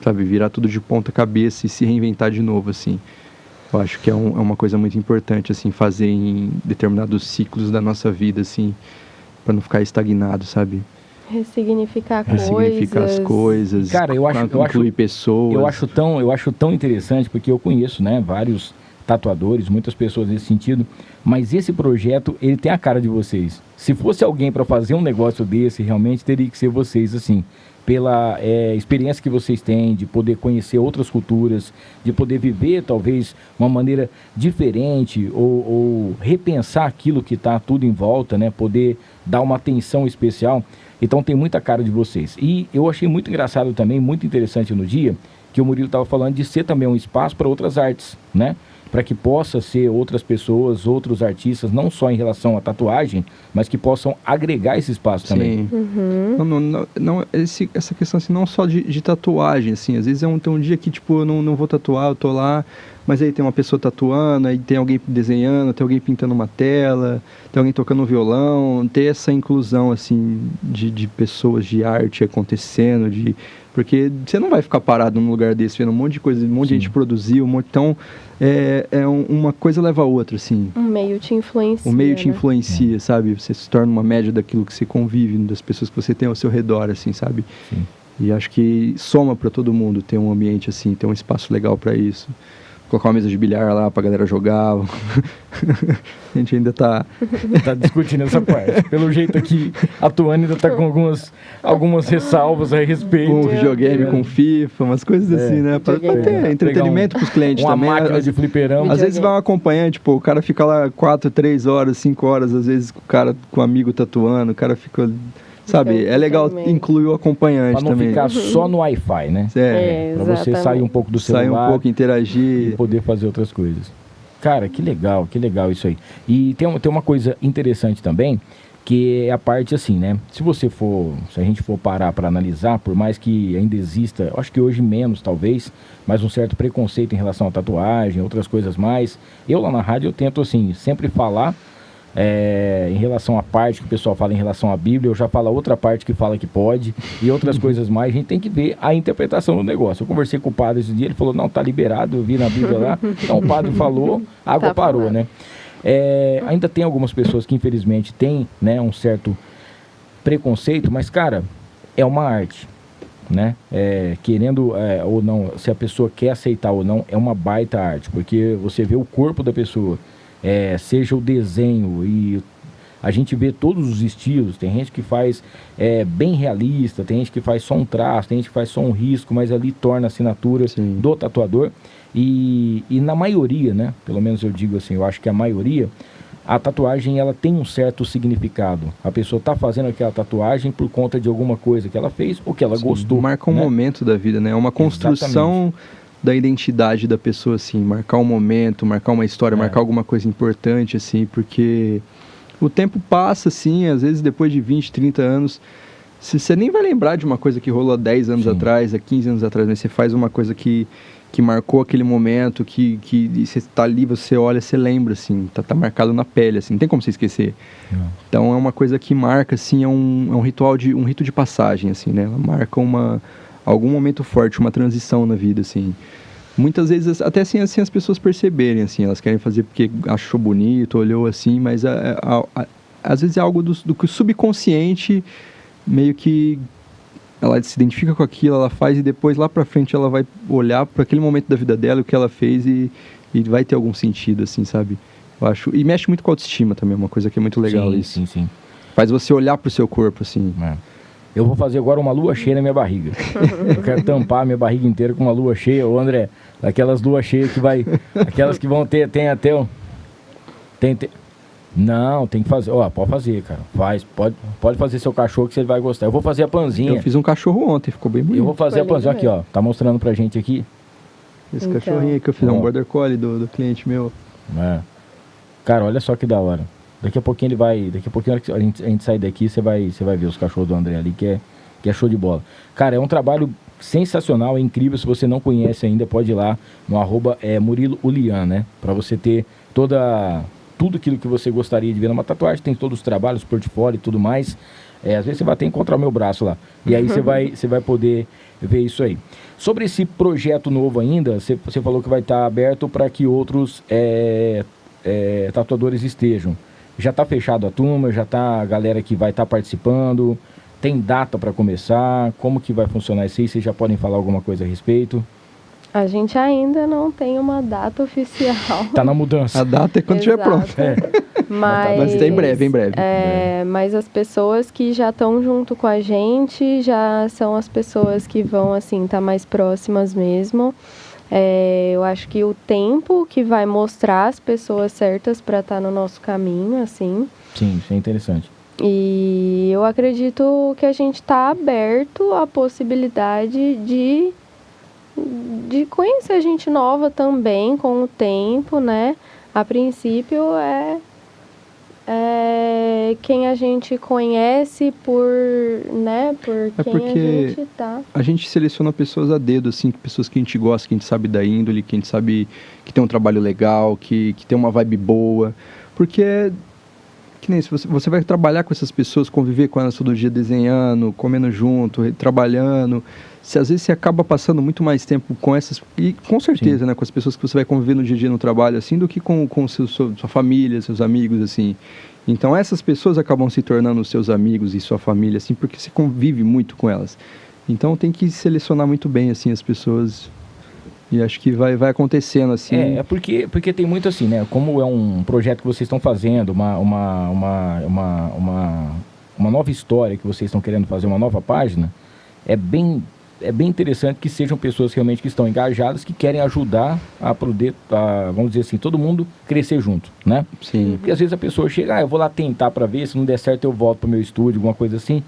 sabe? Virar tudo de ponta cabeça e se reinventar de novo, assim. Eu acho que é uma coisa muito importante, assim, fazer em determinados ciclos da nossa vida, assim, para não ficar estagnado, sabe? Ressignificar As coisas, Cara, incluir pessoas. Eu acho tão interessante, porque eu conheço, né, vários tatuadores, muitas pessoas nesse sentido, mas esse projeto, ele tem a cara de vocês. Se fosse alguém para fazer um negócio desse, realmente teria que ser vocês, assim, pela experiência que vocês têm, de poder conhecer outras culturas, de poder viver, talvez, uma maneira diferente, ou repensar aquilo que está tudo em volta, né, poder dar uma atenção especial. Então tem muita cara de vocês. E eu achei muito engraçado também, muito interessante no dia, que o Murilo estava falando de ser também um espaço para outras artes, né? Para que possa ser outras pessoas, outros artistas, não só em relação à tatuagem, mas que possam agregar esse espaço também. Sim. Essa questão assim, não só de tatuagem, assim, às vezes tem um dia que tipo, eu não vou tatuar, eu tô lá, mas aí tem uma pessoa tatuando, aí tem alguém desenhando, tem alguém pintando uma tela, tem alguém tocando um violão, ter essa inclusão assim de pessoas, de arte acontecendo, porque você não vai ficar parado num lugar desse vendo um monte de coisa, um monte de gente produzir, então uma coisa leva a outra, assim. O meio te influencia. O meio te né? influencia, sabe? Você se torna uma média daquilo que você convive, das pessoas que você tem ao seu redor, assim, sabe? Sim. E acho que soma para todo mundo ter um ambiente assim, ter um espaço legal para isso. Colocar uma mesa de bilhar lá pra galera jogar. A gente ainda tá discutindo essa parte. Pelo jeito aqui, a Tuane ainda tá com algumas ressalvas a respeito. Com videogame, com FIFA, umas coisas assim, né? Pra ter entretenimento pros clientes também. Uma máquina de fliperama. Às vezes vai um acompanhante, pô, o cara fica lá 4, 3 horas, 5 horas, às vezes com o amigo tatuando, o cara fica... Sabe, é legal incluir o acompanhante também. Pra não também. Ficar só no Wi-Fi, né? Pra você sair um pouco do celular. Sair um pouco, interagir. E poder fazer outras coisas. Cara, que legal isso aí. E tem uma coisa interessante também, que é a parte assim, né? Se a gente for parar para analisar, por mais que ainda exista, acho que hoje menos talvez, mas um certo preconceito em relação à tatuagem, outras coisas mais. Eu lá na rádio eu tento assim, sempre falar em relação à parte que o pessoal fala em relação à Bíblia, eu já falo a outra parte que fala que pode e outras coisas mais. A gente tem que ver a interpretação do negócio. Eu conversei com o padre esse dia, ele falou, não, tá liberado, eu vi na Bíblia lá. Então o padre falou, a água parou, né? Ainda tem algumas pessoas que infelizmente têm, né, um certo preconceito, mas cara, é uma arte, né? Querendo ou não, se a pessoa quer aceitar ou não, é uma baita arte, porque você vê o corpo da pessoa, seja o desenho, e a gente vê todos os estilos. Tem gente que faz bem realista, tem gente que faz só um traço, tem gente que faz só um risco, mas ali torna a assinatura do tatuador. E na maioria, né, pelo menos eu digo assim, eu acho que a maioria, a tatuagem ela tem um certo significado. A pessoa está fazendo aquela tatuagem por conta de alguma coisa que ela fez ou que ela gostou. Marca um momento da vida, né? É uma construção da identidade da pessoa, assim, marcar um momento, marcar uma história, marcar alguma coisa importante, assim, porque o tempo passa, assim, às vezes depois de 20, 30 anos, você nem vai lembrar de uma coisa que rolou há 10 anos atrás, há 15 anos atrás, mas você faz uma coisa que marcou aquele momento, que você tá ali, você olha, você lembra, assim, tá marcado na pele, assim, não tem como você esquecer. Então é uma coisa que marca, assim, é um rito de passagem, assim, né? Ela marca algum momento forte, uma transição na vida, assim. Muitas vezes, até assim as pessoas perceberem, assim, elas querem fazer porque achou bonito, olhou assim, mas às vezes é algo do que o subconsciente meio que ela se identifica com aquilo, ela faz e depois lá pra frente ela vai olhar para aquele momento da vida dela, o que ela fez e vai ter algum sentido, assim, sabe? Eu acho, e mexe muito com a autoestima também, uma coisa que é muito legal isso. Sim. Faz você olhar pro seu corpo, assim. Eu vou fazer agora uma lua cheia na minha barriga. Eu quero tampar a minha barriga inteira com uma lua cheia. Ô André, daquelas luas cheias que vai... Aquelas que vão ter, tem até um... Não, tem que fazer. Ó, pode fazer, cara. Pode fazer seu cachorro que você vai gostar. Eu vou fazer a panzinha. Eu fiz um cachorro ontem, ficou bem bonito. Eu vou fazer a panzinha. Aqui, ó. Tá mostrando pra gente aqui. Esse cachorrinho que eu fiz, é um border collie do cliente meu. Cara, olha só que da hora. Daqui a pouquinho ele vai... Daqui a pouquinho a gente sair daqui, você vai ver os cachorros do André ali, que é show de bola. Cara, é um trabalho sensacional, é incrível. Se você não conhece ainda, pode ir lá no @Murilo Ulian, né? Pra você ter tudo aquilo que você gostaria de ver numa tatuagem. Tem todos os trabalhos, portfólio e tudo mais. Às vezes você vai até encontrar o meu braço lá. E aí você vai poder ver isso aí. Sobre esse projeto novo ainda, você falou que vai estar aberto para que outros tatuadores estejam. Já está fechado a turma? Já está a galera que vai estar participando? Tem data para começar? Como que vai funcionar isso aí? Vocês já podem falar alguma coisa a respeito? A gente ainda não tem uma data oficial. Tá na mudança. A data é quando estiver pronto. Mas é em breve. Mas as pessoas que já estão junto com a gente já são as pessoas que vão, assim, estar mais próximas mesmo. Eu acho que o tempo que vai mostrar as pessoas certas para estar no nosso caminho, assim. Sim, isso é interessante. E eu acredito que a gente está aberto à possibilidade de conhecer gente nova também com o tempo, né? A princípio é quem a gente conhece por quem a gente tá. A gente seleciona pessoas a dedo, assim, pessoas que a gente gosta, que a gente sabe da índole, que a gente sabe que tem um trabalho legal, que tem uma vibe boa, porque que nem se você vai trabalhar com essas pessoas, conviver com elas todo dia desenhando, comendo junto, trabalhando, às vezes você acaba passando muito mais tempo com essas, e com certeza, né, com as pessoas que você vai conviver no dia a dia no trabalho, assim, do que com sua família, seus amigos, assim. Então essas pessoas acabam se tornando seus amigos e sua família, assim, porque você convive muito com elas. Então tem que selecionar muito bem, assim, as pessoas. E acho que vai acontecendo assim. Porque tem muito assim, né? Como é um projeto que vocês estão fazendo, uma nova história que vocês estão querendo fazer, uma nova página, é bem interessante que sejam pessoas realmente que estão engajadas, que querem ajudar a poder, vamos dizer assim, todo mundo crescer junto, né? Sim. Porque às vezes a pessoa chega, eu vou lá tentar para ver, se não der certo eu volto pro meu estúdio, alguma coisa assim.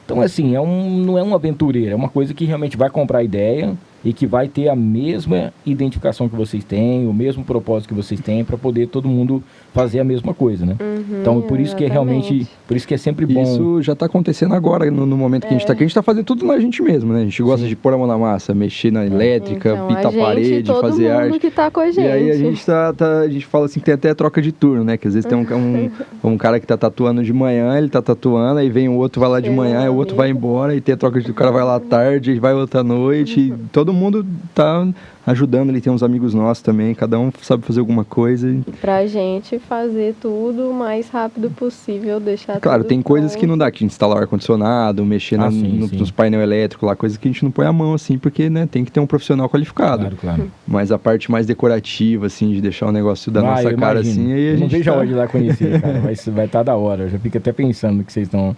Então, assim, não é um aventureiro, é uma coisa que realmente vai comprar ideia e que vai ter a mesma identificação que vocês têm, o mesmo propósito que vocês têm, para poder todo mundo fazer a mesma coisa, né? Então, por isso que é realmente, por isso que é sempre bom. Isso já está acontecendo agora, no momento que a gente está aqui. A gente está fazendo tudo na gente mesmo, né? A gente gosta de pôr a mão na massa, mexer na elétrica, então, pintar a parede, fazer arte. Todo mundo que tá com a gente. E aí a gente fala assim que tem até troca de turno, né? Que às vezes tem um cara que tá tatuando de manhã, ele tá tatuando, aí vem o outro, vai lá de manhã, aí o outro vai embora, e tem a troca de... O cara vai lá à tarde, vai outra noite, e todo mundo tá ajudando, ele tem uns amigos nossos também, cada um sabe fazer alguma coisa. Pra gente fazer tudo o mais rápido possível, deixar Claro, tudo tem coisas pronto. que não dá, que instalar o ar-condicionado, mexer nos painel elétrico lá, coisas que a gente não põe a mão, assim, porque, né, tem que ter um profissional qualificado. Claro. Mas a parte mais decorativa, assim, de deixar o negócio da nossa cara, assim, aí a gente não vejo a hora de ir lá conhecer, cara, vai estar da hora, eu já fico até pensando no que vocês estão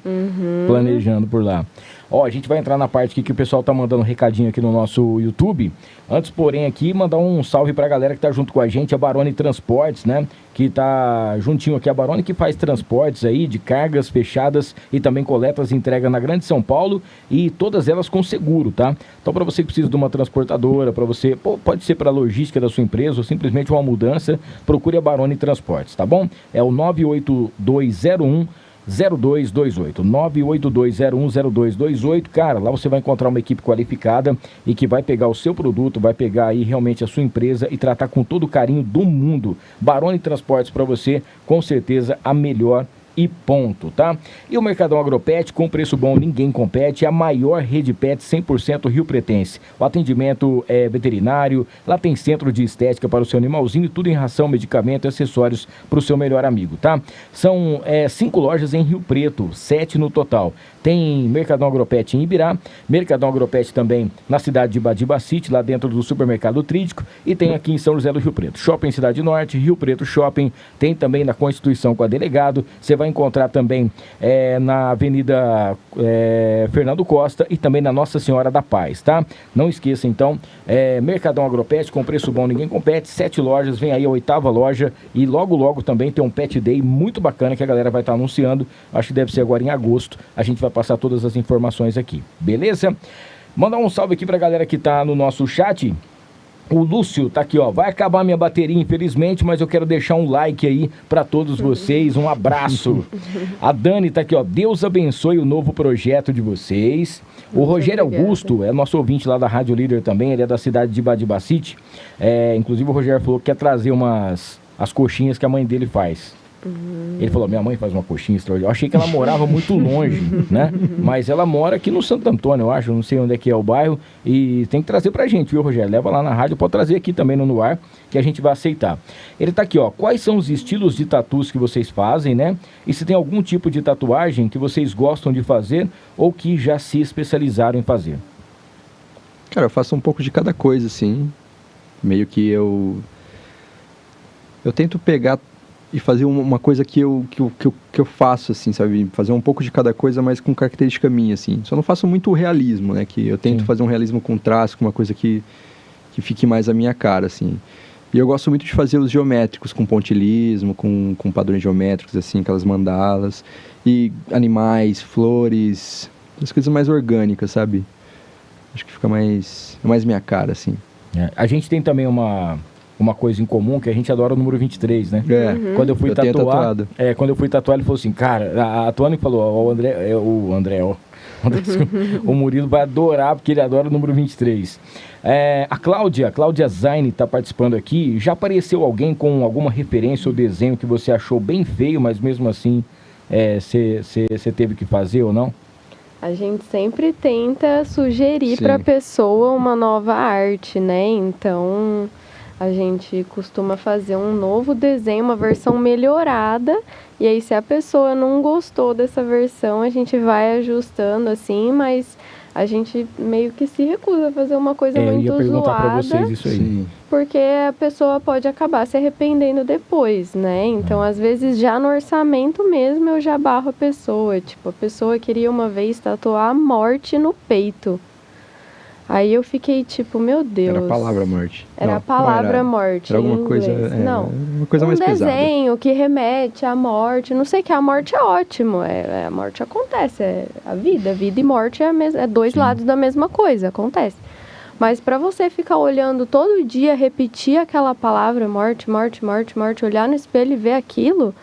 planejando por lá. Ó, a gente vai entrar na parte aqui que o pessoal tá mandando um recadinho aqui no nosso YouTube. Antes, porém, porém aqui, mandar um salve pra galera que tá junto com a gente, a Barone Transportes, né? Que tá juntinho aqui, a Barone, que faz transportes aí de cargas fechadas e também coletas e entrega na Grande São Paulo, e todas elas com seguro, tá? Então, para você que precisa de uma transportadora, para você, pode ser para a logística da sua empresa ou simplesmente uma mudança, procure a Barone Transportes, tá bom? É o 98201 0228, 982010228, cara, lá você vai encontrar uma equipe qualificada e que vai pegar o seu produto, vai pegar aí realmente a sua empresa e tratar com todo o carinho do mundo. Barone Transportes para você, com certeza a melhor e ponto, tá? E o Mercadão Agropet, com preço bom, ninguém compete, é a maior rede pet 100% rio-pretense. O atendimento é veterinário, lá tem centro de estética para o seu animalzinho, tudo em ração, medicamento e acessórios para o seu melhor amigo, tá? São 5 lojas em Rio Preto, 7 no total. Tem Mercadão Agropet em Ibirá, Mercadão Agropet também na cidade de Badibacite, lá dentro do supermercado Trídico, e tem aqui em São José do Rio Preto. Shopping Cidade Norte, Rio Preto Shopping, tem também na Constituição com a Delegado, você vai encontrar também na Avenida Fernando Costa e também na Nossa Senhora da Paz, tá? Não esqueça então, Mercadão Agropet, com preço bom, ninguém compete, 7 lojas, vem aí a 8ª loja, e logo também tem um Pet Day muito bacana que a galera vai estar anunciando, acho que deve ser agora em agosto, a gente vai passar todas as informações aqui, beleza? Mandar um salve aqui pra galera que tá no nosso chat. O Lúcio tá aqui, ó, vai acabar minha bateria infelizmente, mas eu quero deixar um like aí pra todos vocês, um abraço. A Dani tá aqui, ó, Deus abençoe o novo projeto de vocês. O Rogério Augusto é nosso ouvinte lá da Rádio Líder também, ele é da cidade de Badibacite. Inclusive o Rogério falou que quer trazer as coxinhas que a mãe dele faz. Ele falou, minha mãe faz uma coxinha extraordinária. Eu achei que ela morava muito longe, né? Mas ela mora aqui no Santo Antônio, eu acho, não sei onde é que é o bairro. E tem que trazer pra gente, viu, Rogério? Leva lá na rádio, pode trazer aqui também no ar, que a gente vai aceitar. Ele tá aqui, ó, quais são os estilos de tatus que vocês fazem, né? E se tem algum tipo de tatuagem que vocês gostam de fazer ou que já se especializaram em fazer? Cara, eu faço um pouco de cada coisa, assim. Meio que eu tento pegar e fazer uma coisa que eu faço, assim, sabe? Fazer um pouco de cada coisa, mas com característica minha, assim. Só não faço muito realismo, né? Que eu tento fazer um realismo com traço, com uma coisa que fique mais a minha cara, assim. E eu gosto muito de fazer os geométricos, com pontilismo, com padrões geométricos, assim, aquelas mandalas. E animais, flores, as coisas mais orgânicas, sabe? Acho que fica mais minha cara, assim. A gente tem também uma coisa em comum, que a gente adora o número 23, né? Quando eu fui tatuar, quando eu fui tatuar, ele falou assim, cara, a Tony falou, o Murilo vai adorar, porque ele adora o número 23. A Cláudia Zaine está participando aqui. Já apareceu alguém com alguma referência ou desenho que você achou bem feio, mas mesmo assim você teve que fazer ou não? A gente sempre tenta sugerir para a pessoa uma nova arte, né? Então a gente costuma fazer um novo desenho, uma versão melhorada, e aí se a pessoa não gostou dessa versão, a gente vai ajustando assim, mas a gente meio que se recusa a fazer uma coisa muito zoada. Eu ia perguntar pra vocês isso aí. Porque a pessoa pode acabar se arrependendo depois, né? Então, às vezes, já no orçamento mesmo, eu já barro a pessoa. Tipo, a pessoa queria uma vez tatuar a morte no peito. Aí eu fiquei tipo, meu Deus. Era a palavra morte. Era a palavra morte. Era alguma coisa. Não. Uma coisa mais pesada. Um desenho que remete à morte. Não sei, que a morte é ótimo. A morte acontece. É a vida. Vida e morte é dois lados da mesma coisa. Acontece. Mas para você ficar olhando todo dia, repetir aquela palavra morte, morte, morte, morte, olhar no espelho e ver aquilo,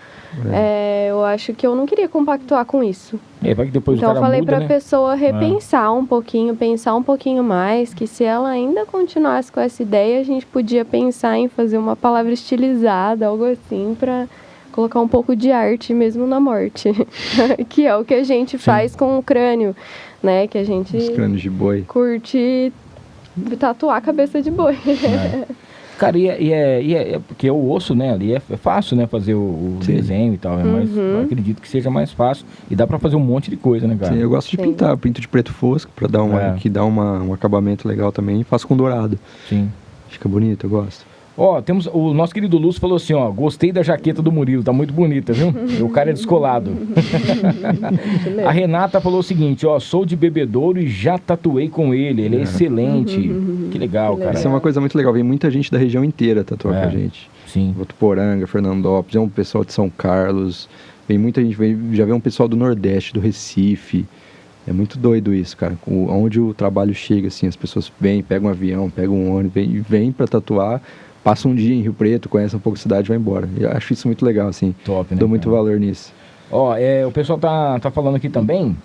eu acho que eu não queria compactuar com isso. Vai que depois então o cara eu falei muda, pra né? pessoa repensar um pouquinho, pensar um pouquinho mais, que se ela ainda continuasse com essa ideia, a gente podia pensar em fazer uma palavra estilizada, algo assim, pra colocar um pouco de arte mesmo na morte. Que é o que a gente faz com o crânio, né? Que a gente Os crânios de boi. Curte tatuar a cabeça de boi. Cara, porque o osso, né, ali é fácil, né, fazer o desenho e tal, mas eu acredito que seja mais fácil e dá pra fazer um monte de coisa, né, cara? Sim, eu gosto de pintar, eu pinto de preto fosco pra dar que dá um acabamento legal também, e faço com dourado. Sim. Fica bonito, eu gosto. Ó, temos o nosso querido Lúcio falou assim, ó, gostei da jaqueta do Murilo, tá muito bonita, viu? O cara é descolado. A Renata falou o seguinte, ó, sou de Bebedouro e já tatuei com ele é excelente. Que legal, cara. Isso é uma coisa muito legal, vem muita gente da região inteira tatuar com a gente. Sim. Votuporanga, Fernandópolis, é um pessoal de São Carlos, vem muita gente, já vem um pessoal do Nordeste, do Recife. É muito doido isso, cara. Onde o trabalho chega, assim, as pessoas vêm, pegam um avião, pegam um ônibus, vêm pra tatuar, passam um dia em Rio Preto, conhecem um pouco a cidade e vai embora. Eu acho isso muito legal, assim. Top, né? Dou muito valor nisso. Ó, o pessoal tá falando aqui também.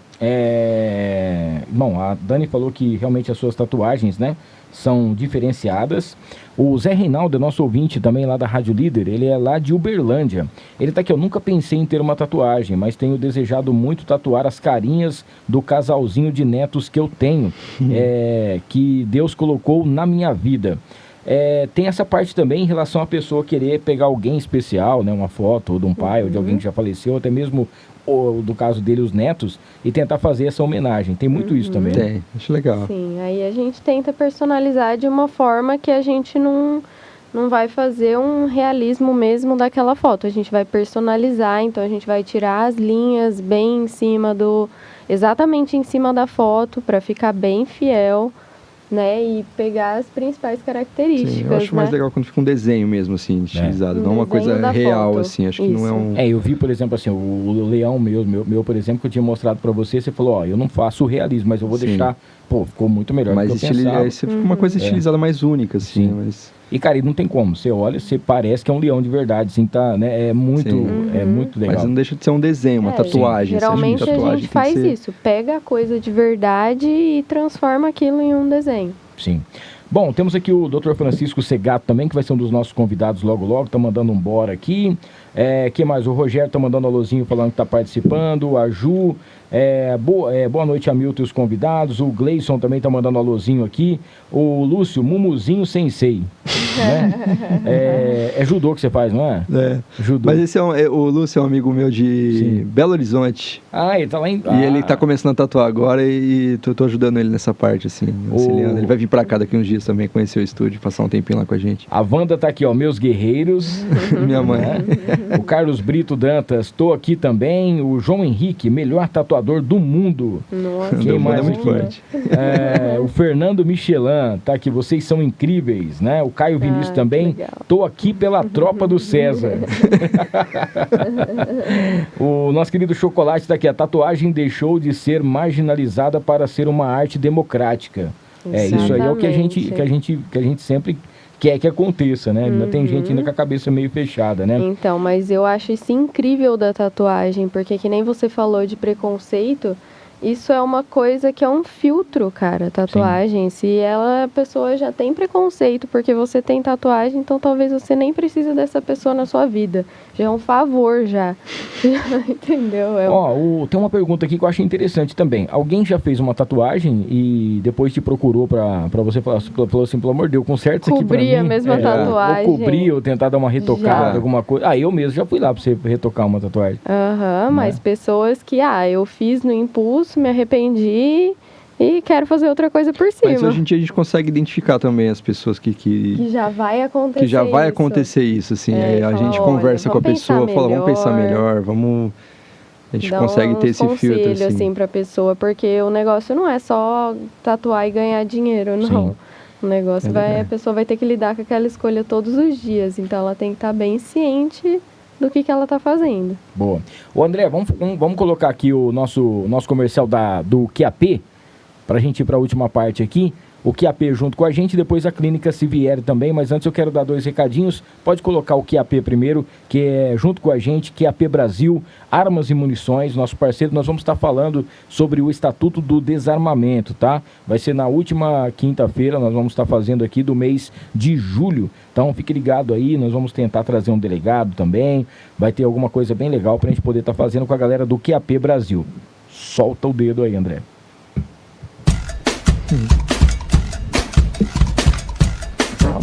Bom, a Dani falou que realmente as suas tatuagens, né, são diferenciadas. O Zé Reinaldo, nosso ouvinte também lá da Rádio Líder, ele é lá de Uberlândia. Ele tá aqui, eu nunca pensei em ter uma tatuagem, mas tenho desejado muito tatuar as carinhas do casalzinho de netos que eu tenho, que Deus colocou na minha vida. Tem essa parte também em relação à pessoa querer pegar alguém especial, né, uma foto ou de um pai ou de alguém que já faleceu, até mesmo ou do caso dele, os netos, e tentar fazer essa homenagem. Tem muito isso também. Tem, acho legal. Sim, aí a gente tenta personalizar de uma forma que a gente não vai fazer um realismo mesmo daquela foto. A gente vai personalizar, então a gente vai tirar as linhas bem em cima exatamente em cima da foto, para ficar bem fiel, né, e pegar as principais características. Sim, eu acho mais legal quando fica um desenho mesmo, assim, estilizado, não uma coisa real, foto. assim, acho que não é um... eu vi, por exemplo, assim, o leão meu, por exemplo, que eu tinha mostrado pra você falou, ó, eu não faço o realismo, mas eu vou deixar, pô, ficou muito melhor mas do que eu pensava. Aí você fica uma coisa estilizada mais única, assim, Sim. mas... E, cara, e não tem como, você olha, você parece que é um leão de verdade, assim, tá, né, é muito legal. Mas não deixa de ser um desenho, uma tatuagem. Geralmente a gente faz isso, pega a coisa de verdade e transforma aquilo em um desenho. Sim. Bom, temos aqui o Dr. Francisco Segato também, que vai ser um dos nossos convidados logo, tá mandando um bora aqui. Que mais? O Rogério tá mandando um alôzinho falando que tá participando, a Ju, boa noite, Hamilton e os convidados, o Gleison também tá mandando um alôzinho aqui, o Lúcio, Mumuzinho Sensei, né? É judô que você faz, não é? Judô. Mas esse o Lúcio é um amigo meu de Belo Horizonte. Ele tá lá em... E ele tá começando a tatuar agora e tô ajudando ele nessa parte, assim, auxiliando. Ele vai vir pra cá daqui uns dias também, conhecer o estúdio, passar um tempinho lá com a gente. A Wanda tá aqui, ó, meus guerreiros. Minha mãe. Né? O Carlos Brito Dantas, tô aqui também. O João Henrique, melhor tatuador do mundo. Nossa, quem mais muito forte. O Fernando Michelin, tá aqui, vocês são incríveis, né? O Caio Vinícius também, tô aqui pela tropa do César. O nosso querido Chocolate tá aqui, a tatuagem deixou de ser marginalizada para ser uma arte democrática. Isso aí é o que a gente sempre quer que aconteça, né? Ainda tem gente ainda com a cabeça meio fechada, né? Então, mas eu acho isso incrível da tatuagem, porque que nem você falou de preconceito, isso é uma coisa que é um filtro, cara, tatuagem. Sim. Se a pessoa já tem preconceito porque você tem tatuagem, então talvez você nem precisa dessa pessoa na sua vida. Já é um favor, já. Entendeu? Tem uma pergunta aqui que eu achei interessante também. Alguém já fez uma tatuagem e depois te procurou pra você falar, falou assim, pelo amor de Deus, conserta isso aqui pra mim. Cobrir a mesma tatuagem. Ou cobrir, ou tentar dar uma retocada, alguma coisa. Eu mesmo já fui lá pra você retocar uma tatuagem. Mas pessoas que, eu fiz no impulso, me arrependi e quero fazer outra coisa por cima. Mas hoje em dia a gente consegue identificar também as pessoas que já vai acontecer que já vai acontecer isso, assim. A gente conversa com a pessoa, fala, vamos pensar melhor, a gente consegue ter esse filtro, assim, pra pessoa, porque o negócio não é só tatuar e ganhar dinheiro, não. Sim. O negócio a pessoa vai ter que lidar com aquela escolha todos os dias, então ela tem que estar bem ciente do que ela tá fazendo. Boa. Ô André, vamos colocar aqui o nosso comercial do QAP, pra gente ir pra última parte aqui. O QAP junto com a gente, depois a Clínica Sivieri também, mas antes eu quero dar 2 recadinhos. Pode colocar o QAP primeiro, que é junto com a gente, QAP Brasil, Armas e Munições, nosso parceiro. Nós vamos estar falando sobre o Estatuto do Desarmamento, tá? Vai ser na última quinta-feira, nós vamos estar fazendo aqui do mês de julho. Então fique ligado aí, nós vamos tentar trazer um delegado também. Vai ter alguma coisa bem legal pra gente poder estar fazendo com a galera do QAP Brasil. Solta o dedo aí, André.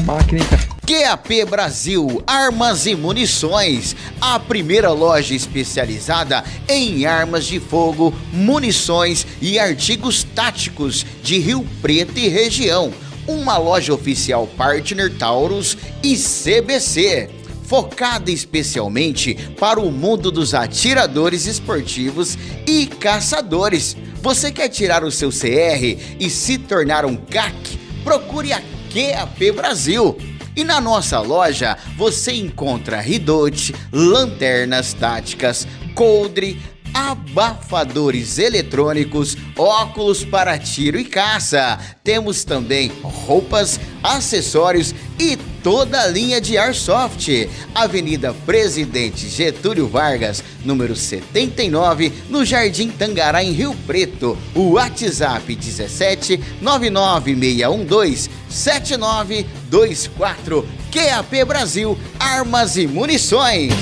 Máquina, QAP Brasil, Armas e Munições, a primeira loja especializada em armas de fogo, munições e artigos táticos de Rio Preto e região. uma loja oficial partner Taurus e CBC, focada especialmente para o mundo dos atiradores esportivos e caçadores. Você quer tirar o seu CR e se tornar um CAC? Procure a QAP Brasil. E na nossa loja você encontra ridote, lanternas táticas, coldre, abafadores eletrônicos, óculos para tiro e caça. Temos também roupas, acessórios e toda a linha de Airsoft. Avenida Presidente Getúlio Vargas, número 79, no Jardim Tangará, em Rio Preto. O WhatsApp 17 99612 7924. QAP Brasil, Armas e Munições.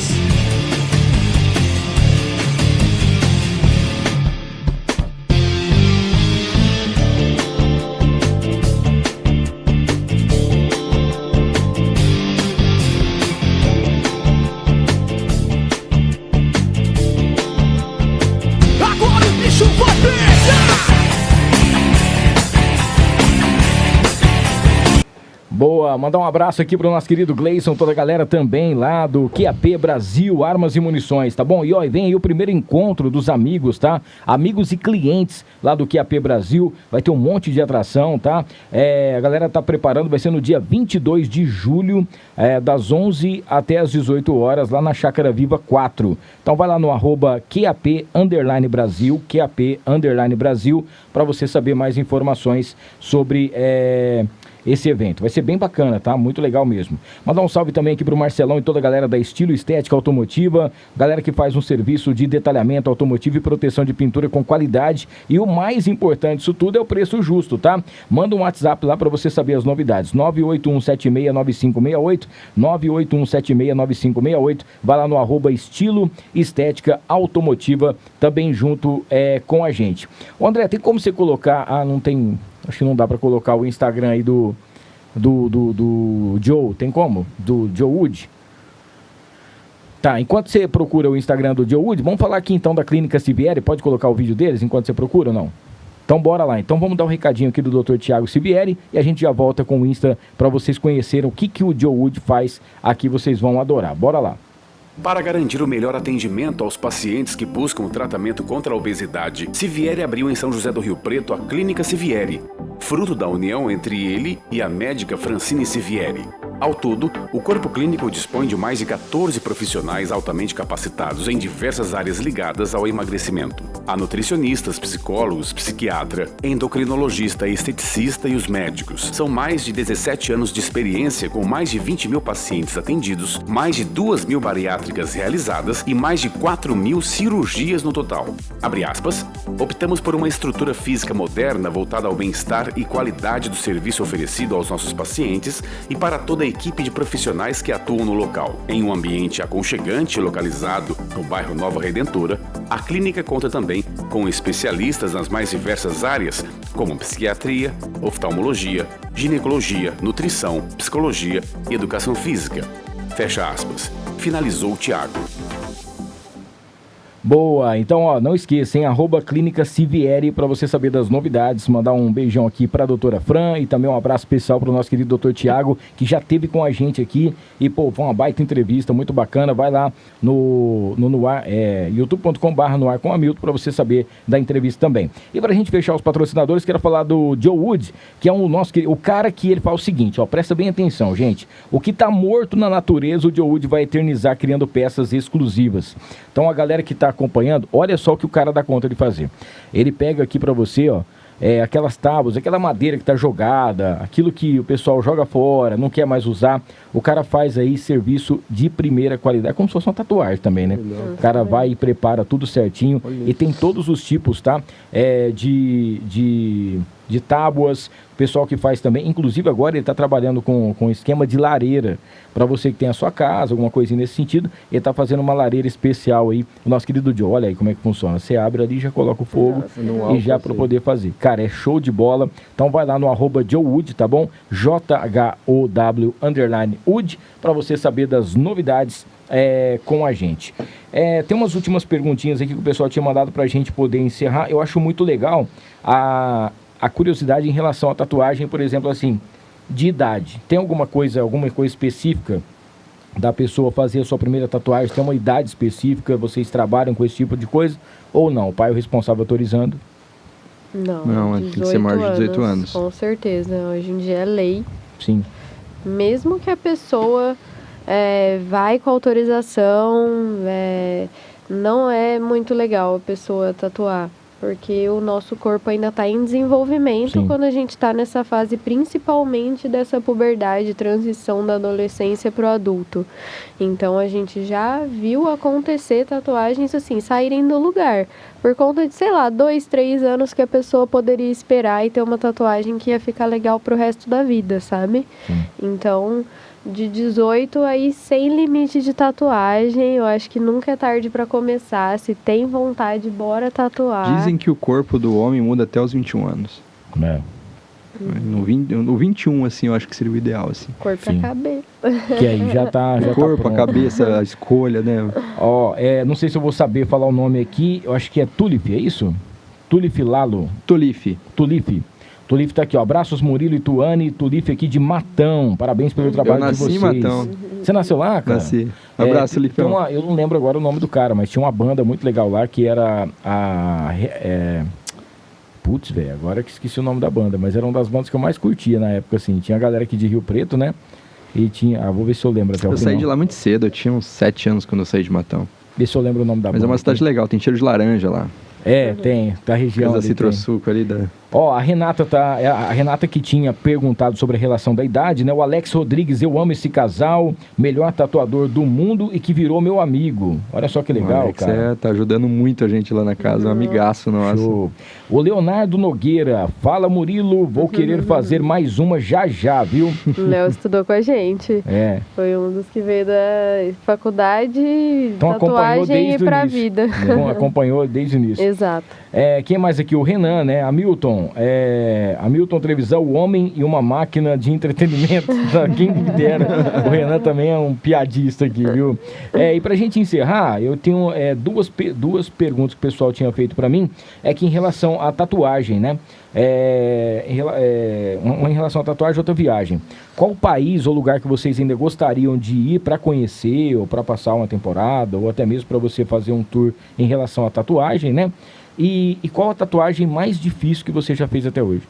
Boa, mandar um abraço aqui pro nosso querido Gleison, toda a galera também lá do QAP Brasil, Armas e Munições, tá bom? E ó, vem aí o primeiro encontro dos amigos, tá? Amigos e clientes lá do QAP Brasil, vai ter um monte de atração, tá? A galera tá preparando, vai ser no dia 22 de julho, das 11 até as 18 horas, lá na Chácara Viva 4. Então vai lá no @QAP_Brasil, QAP_Brasil, para você saber mais informações sobre esse evento. Vai ser bem bacana, tá? Muito legal mesmo. Mandar um salve também aqui pro Marcelão e toda a galera da Estilo Estética Automotiva, galera que faz um serviço de detalhamento automotivo e proteção de pintura com qualidade, e o mais importante disso tudo é o preço justo, tá? Manda um WhatsApp lá para você saber as novidades, 981769568, 981769568, vai lá no @Estilo Estética Automotiva, também junto com a gente. Ô André, tem como você colocar, não tem... Acho que não dá pra colocar o Instagram aí do Joe, tem como? Do Joe Wood? Tá, enquanto você procura o Instagram do Joe Wood, vamos falar aqui então da Clínica Sivieri, pode colocar o vídeo deles enquanto você procura ou não? Então bora lá, então vamos dar um recadinho aqui do Dr. Tiago Sivieri e a gente já volta com o Insta pra vocês conhecerem o que o Joe Wood faz aqui, vocês vão adorar, bora lá. Para garantir o melhor atendimento aos pacientes que buscam o tratamento contra a obesidade, Sivieri abriu em São José do Rio Preto a Clínica Sivieri, fruto da união entre ele e a médica Francine Sivieri. Ao todo, o corpo clínico dispõe de mais de 14 profissionais altamente capacitados em diversas áreas ligadas ao emagrecimento. Há nutricionistas, psicólogos, psiquiatra, endocrinologista, esteticista e os médicos. São mais de 17 anos de experiência com mais de 20 mil pacientes atendidos, mais de 2.000 bariátricas realizadas e mais de 4.000 cirurgias no total. Abre aspas, optamos por uma estrutura física moderna voltada ao bem-estar e qualidade do serviço oferecido aos nossos pacientes e para toda a equipe de profissionais que atuam no local. Em um ambiente aconchegante localizado no bairro Nova Redentora, a clínica conta também com especialistas nas mais diversas áreas, como psiquiatria, oftalmologia, ginecologia, nutrição, psicologia e educação física. Fecha aspas. Finalizou o Tiago. Boa, então ó, não esqueça, hein, @Clínica Sivieri para você saber das novidades, mandar um beijão aqui para a doutora Fran e também um abraço especial para o nosso querido doutor Tiago, que já esteve com a gente aqui e pô, foi uma baita entrevista, muito bacana, vai lá no ar, youtube.com/, no ar com Hamilton, para você saber da entrevista também. E para a gente fechar os patrocinadores, quero falar do Joe Wood, que é o cara que ele faz o seguinte, ó, presta bem atenção, gente, o que tá morto na natureza, o Joe Wood vai eternizar criando peças exclusivas. Então a galera que tá acompanhando, olha só o que o cara dá conta de fazer. Ele pega aqui pra você, ó, aquelas tábuas, aquela madeira que tá jogada, aquilo que o pessoal joga fora, não quer mais usar, o cara faz aí serviço de primeira qualidade, como se fosse uma tatuagem também, né? O cara vai e prepara tudo certinho e tem todos os tipos, tá? De tábuas, o pessoal que faz também, inclusive agora ele está trabalhando com esquema de lareira, para você que tem a sua casa, alguma coisinha nesse sentido, ele está fazendo uma lareira especial aí, o nosso querido Joe, olha aí como é que funciona, você abre ali, já coloca o fogo e já para poder fazer, cara, é show de bola, então vai lá no @JoeWood, tá bom? JHOW_Wood, para você saber das novidades com a gente. Tem umas últimas perguntinhas aqui que o pessoal tinha mandado para a gente poder encerrar, eu acho muito legal a curiosidade em relação à tatuagem, por exemplo, assim, de idade. Tem alguma coisa específica da pessoa fazer a sua primeira tatuagem? Tem uma idade específica? Vocês trabalham com esse tipo de coisa? Ou não? O pai é o responsável autorizando? Não, tem que ser maior de 18 anos. Com certeza. Hoje em dia é lei. Sim. Mesmo que a pessoa vai com autorização, não é muito legal a pessoa tatuar. Porque o nosso corpo ainda está em desenvolvimento. Sim. Quando a gente está nessa fase, principalmente dessa puberdade, transição da adolescência para o adulto. Então, a gente já viu acontecer tatuagens assim, saírem do lugar. Por conta de, 2, 3 anos que a pessoa poderia esperar e ter uma tatuagem que ia ficar legal pro resto da vida, sabe? Sim. Então, de 18 aí, sem limite de tatuagem, eu acho que nunca é tarde para começar. Se tem vontade, bora tatuar. Dizem que o corpo do homem muda até os 21 anos. No 21, assim, eu acho que seria o ideal, assim. Corpo e a cabeça. Que aí já tá O corpo, a cabeça, a escolha, né? Não sei se eu vou saber falar o nome aqui. Eu acho que é Tulip, é isso? Tulip Lalo. Tulip Tulip tá aqui, ó. Abraços Murilo e Tuane. Tulip aqui de Matão. Parabéns pelo trabalho de vocês. Eu nasci em Matão. Você nasceu lá, cara? Nasci. Abraço, Tulipão. Eu não lembro agora o nome do cara, mas tinha uma banda muito legal lá que era Putz, velho, agora que esqueci o nome da banda, mas era uma das bandas que eu mais curtia na época, assim. Tinha a galera aqui de Rio Preto, né? E tinha... vou ver se eu lembro até o final. Eu saí de lá muito cedo, eu tinha uns 7 anos quando eu saí de Matão. Vê se eu lembro o nome da banda. Mas é uma cidade legal, tem cheiro de laranja lá. Tem, da região da ali. Citrosuco ali da... A Renata que tinha perguntado sobre a relação da idade, né? O Alex Rodrigues, eu amo esse casal, melhor tatuador do mundo e que virou meu amigo. Olha só que legal, Alex, cara. tá ajudando muito a gente lá na casa, um amigaço nosso. Show. O Leonardo Nogueira, fala Murilo, vou querer fazer mais uma já, viu? O Léo estudou com a gente. Foi um dos que veio da faculdade, então, tatuagem e pra vida. Acompanhou desde o início. Exato. Quem mais aqui? O Renan, né? Hamilton Televisão, o homem e uma máquina de entretenimento. Quem me dera. O Renan também é um piadista aqui, viu? E pra gente encerrar, eu tenho duas perguntas que o pessoal tinha feito pra mim. Que em relação à tatuagem, né? Uma em relação à tatuagem, outra viagem. Qual país ou lugar que vocês ainda gostariam de ir para conhecer, ou para passar uma temporada, ou até mesmo para você fazer um tour em relação à tatuagem, né? E qual a tatuagem mais difícil que você já fez até hoje?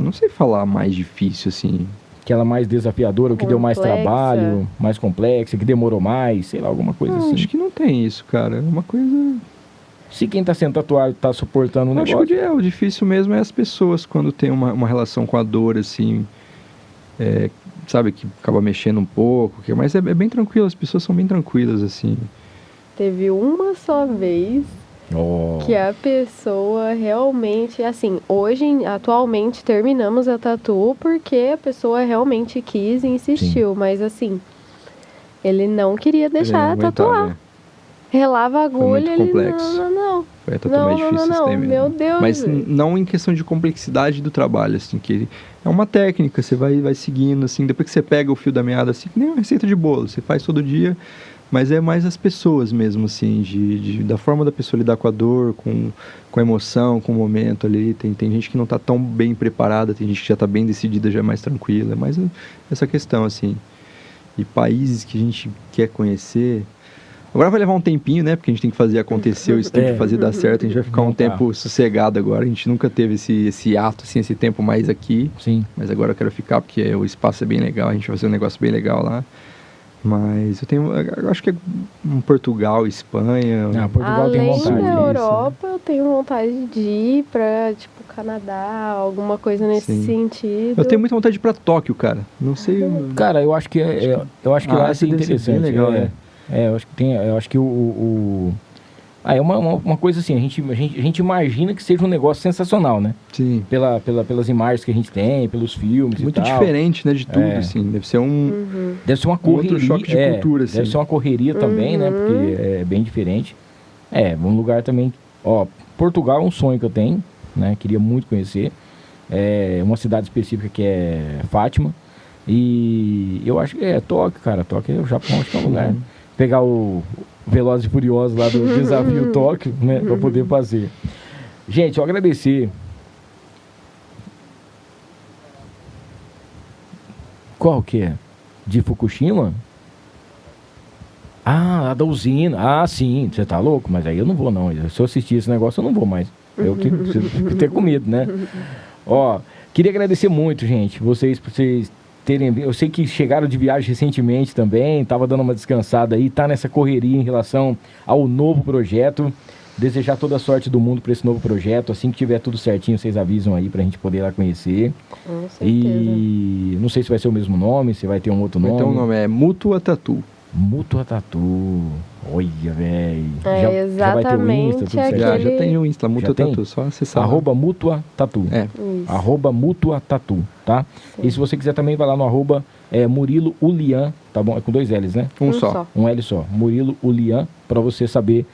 Não sei falar mais difícil, assim. Aquela mais desafiadora, o que deu mais trabalho, mais complexa, que demorou mais, sei lá, alguma coisa assim. Acho que não tem isso, cara. É uma coisa... Se quem está sendo tatuado está suportando o negócio... Acho que o difícil mesmo é as pessoas quando tem uma relação com a dor, assim... sabe, que acaba mexendo um pouco. Mas é bem tranquilo, as pessoas são bem tranquilas, assim. Teve uma só vez que a pessoa realmente... Assim, atualmente, terminamos a tatu porque a pessoa realmente quis e insistiu. Sim. Mas, assim, ele não queria deixar tatuar. Relava a agulha, ele não. Foi a tatu mais difícil não, meu Deus. Mas não em questão de complexidade do trabalho, assim, que é uma técnica, você vai seguindo, assim, depois que você pega o fio da meada, assim, que nem uma receita de bolo, você faz todo dia, mas é mais as pessoas mesmo, assim, da forma da pessoa lidar com a dor, com a emoção, com o momento ali. Tem gente que não tá tão bem preparada, tem gente que já tá bem decidida, já é mais tranquila, mas essa questão, assim, e países que a gente quer conhecer... Agora vai levar um tempinho, né? Porque a gente tem que fazer acontecer, o estúdio fazer dar certo. A gente vai ficar um tempo sossegado agora. A gente nunca teve esse ato, assim, esse tempo mais aqui. Sim. Mas agora eu quero ficar porque o espaço é bem legal. A gente vai fazer um negócio bem legal lá. Mas eu acho que é Portugal, Espanha. Portugal tem vontade. Além da Europa, eu tenho vontade de ir pra, Canadá, alguma coisa nesse sentido. Eu tenho muita vontade de ir pra Tóquio, cara. Não sei... Cara, eu acho que lá é interessante. Bem legal, né? Eu acho que é uma coisa assim, a gente imagina que seja um negócio sensacional, né? Sim. Pelas imagens que a gente tem, pelos filmes muito e tal. Muito diferente, né, de tudo, assim. Deve ser Deve ser uma correria. Outro choque de cultura, assim. Deve ser uma correria também, né? Porque é bem diferente. Um lugar também... Portugal é um sonho que eu tenho, né? Queria muito conhecer. Uma cidade específica que é Fátima. E eu acho que Tóquio, cara. Tóquio é o Japão, acho que é um lugar... Pegar o Velozes e Furiosos lá do Desafio Tóquio, né? Pra poder fazer. Gente, eu agradecer Qual que é? De Fukushima? Ah, a da usina. Ah, sim, você tá louco? Mas aí eu não vou, não. Se eu assistir esse negócio, eu não vou mais. Eu que preciso ter comido, né? Ó, queria agradecer muito, gente, por vocês terem... Eu sei que chegaram de viagem recentemente também, tava dando uma descansada aí, tá nessa correria em relação ao novo projeto. Desejar toda a sorte do mundo para esse novo projeto. Assim que tiver tudo certinho, vocês avisam aí pra gente poder ir lá conhecer. Com certeza. E não sei se vai ser o mesmo nome, se vai ter um outro nome. Então o nome é Mútua Tatu. Mútua Tatu. Olha, velho. É, vai ter o Insta, tudo certo? Já tem o Insta, Mútua tem? Tatu, só acessar. Arroba Mútua Tatu. É. Arroba Mútua Tatu, tá? Sim. E se você quiser também, vai lá no arroba Murilo Ulian, tá bom? É com 2 L's, né? Um só. Um L só. Murilo Ulian, para você saber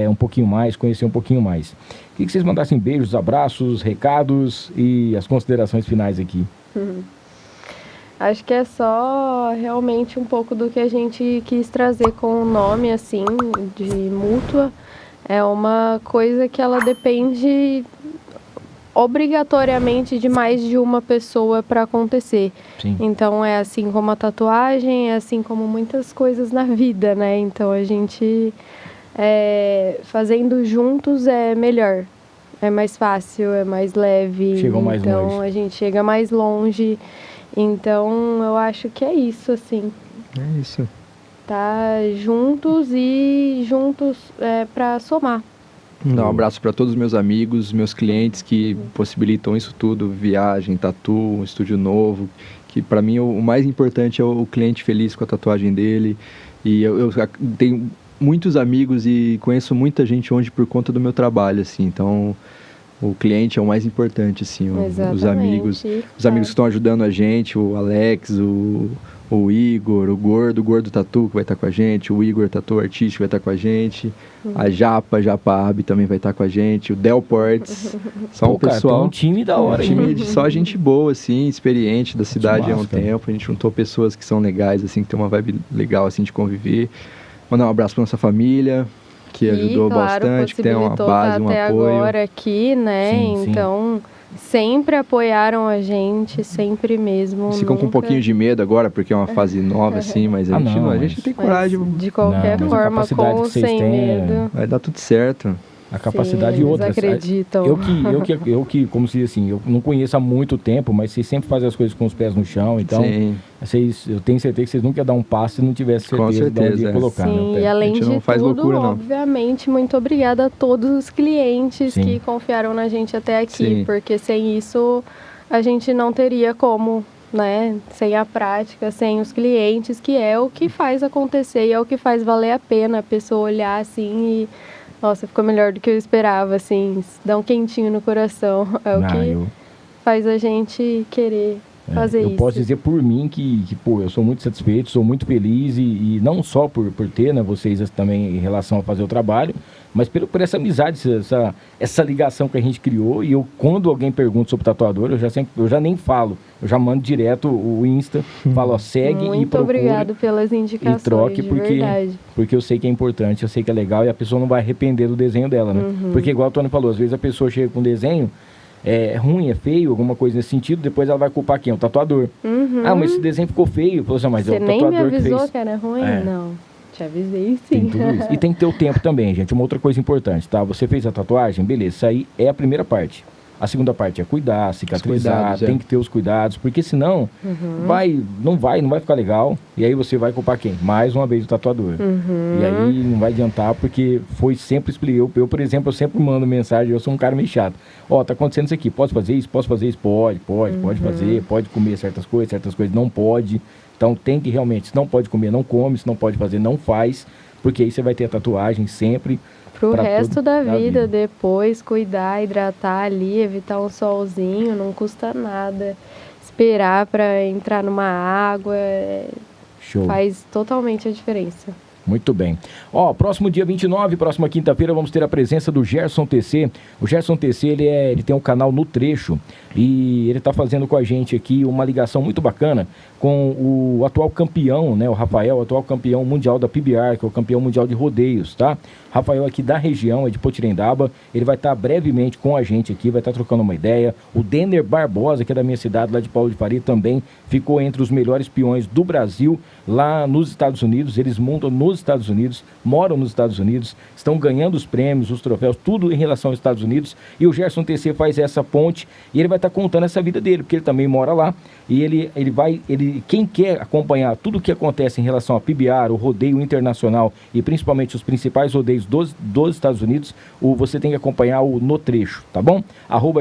um pouquinho mais, conhecer um pouquinho mais. Queria que vocês mandassem beijos, abraços, recados e as considerações finais aqui. Acho que é só realmente um pouco do que a gente quis trazer com o nome, assim, de mútua. É uma coisa que ela depende obrigatoriamente de mais de uma pessoa para acontecer. Sim. Então é assim como a tatuagem, é assim como muitas coisas na vida, né? Então a gente fazendo juntos é melhor. É mais fácil, é mais leve. Chegam mais então longe. A gente chega mais longe. Então, eu acho que é isso, assim. É isso. Tá juntos para somar. Dar um abraço para todos os meus amigos, meus clientes que possibilitam isso tudo, viagem, tatu, um estúdio novo, que para mim o mais importante é o cliente feliz com a tatuagem dele. E eu tenho muitos amigos e conheço muita gente hoje por conta do meu trabalho, assim, então o cliente é o mais importante, assim, os amigos que estão ajudando a gente, o Alex, o Igor, o Gordo Tatu que vai estar com a gente, o Igor Tatu Artístico vai estar com a gente, a Japa Ab também vai estar com a gente, o Delports, só um pessoal, cara, tem um time da hora, time de só gente boa, assim, experiente da cidade há um cara. tempo, a gente juntou pessoas que são legais, assim, que tem uma vibe legal, assim, de conviver. Mandar um abraço para nossa família, que ajudou bastante, que tem uma base, um até apoio. Agora aqui, né? Sim, então, sempre apoiaram a gente, sempre mesmo. Eles ficam com um pouquinho de medo agora, porque é uma fase nova, assim, mas a gente tem coragem. De qualquer Não, forma, mas a capacidade com que vocês sem têm medo. Vai dar tudo certo. A capacidade Sim, e outras. eles acreditam. Eu que, como se diz assim, eu não conheço há muito tempo, mas vocês sempre fazem as coisas com os pés no chão, então Sim. eu tenho certeza que vocês nunca iam dar um passo se não tivesse certeza de onde ia colocar. Sim, né? e além A gente não de faz tudo, loucura, não. obviamente, muito obrigada a todos os clientes Sim. que confiaram na gente até aqui, Sim. porque sem isso a gente não teria como, né? Sem a prática, sem os clientes, que é o que faz acontecer e é o que faz valer a pena a pessoa olhar assim e nossa, ficou melhor do que eu esperava, assim, dá um quentinho no coração. É o que faz a gente querer fazer eu isso. posso dizer por mim que pô, eu sou muito satisfeito, sou muito feliz e não só por ter, né, vocês também em relação a fazer o trabalho, mas por essa amizade, essa ligação que a gente criou. E quando alguém pergunta sobre tatuador, eu já nem falo, eu já mando direto o Insta, falo, ó, segue muito e procure. Obrigado pelas indicações, e troque, de porque verdade. eu sei que é importante, eu sei que é legal e a pessoa não vai arrepender do desenho dela, né? Porque igual o Tony falou, às vezes a pessoa chega com um desenho, é ruim, é feio, alguma coisa nesse sentido, depois ela vai culpar quem? O tatuador. Ah, mas esse desenho ficou feio. Falou assim, mas Você é o nem tatuador me avisou que fez. que era ruim? É. Não, te avisei sim. Tem tudo isso. E tem que ter o tempo também, gente. Uma outra coisa importante, tá? Você fez a tatuagem, beleza, isso aí é a primeira parte. A segunda parte é cuidar, cicatrizar, cuidados, tem que ter os cuidados, porque senão não vai ficar legal. E aí você vai culpar quem? Mais uma vez o tatuador. E aí não vai adiantar, porque foi sempre expliquei. Eu, por exemplo, eu sempre mando mensagem, eu sou um cara meio chato. Ó, tá acontecendo isso aqui, posso fazer isso? Posso fazer isso? Pode fazer, pode comer certas coisas não pode. Então tem que realmente, se não pode comer, não come, se não pode fazer, não faz, porque aí você vai ter a tatuagem sempre. Pro resto da vida, depois, cuidar, hidratar ali, evitar um solzinho, não custa nada. Esperar para entrar numa água, Show. Faz totalmente a diferença. Muito bem. Ó, próximo dia 29, próxima quinta-feira, vamos ter a presença do Gerson TC. O Gerson TC, ele tem um canal no Trecho e ele está fazendo com a gente aqui uma ligação muito bacana com o atual campeão, né, o Rafael, atual campeão mundial da PBR, que é o campeão mundial de rodeios, tá? Rafael aqui da região, é de Potirendaba. Ele vai estar brevemente com a gente aqui, vai estar trocando uma ideia. O Denner Barbosa, que é da minha cidade, lá de Paulo de Faria, também ficou entre os melhores peões do Brasil, lá nos Estados Unidos. Eles montam nos Estados Unidos, moram nos Estados Unidos, estão ganhando os prêmios, os troféus, tudo em relação aos Estados Unidos. E o Gerson TC faz essa ponte e ele vai estar contando essa vida dele, porque ele também mora lá. E quem quer acompanhar tudo o que acontece em relação a PBR, o rodeio internacional e principalmente os principais rodeios dos Estados Unidos, você tem que acompanhar no trecho, tá bom?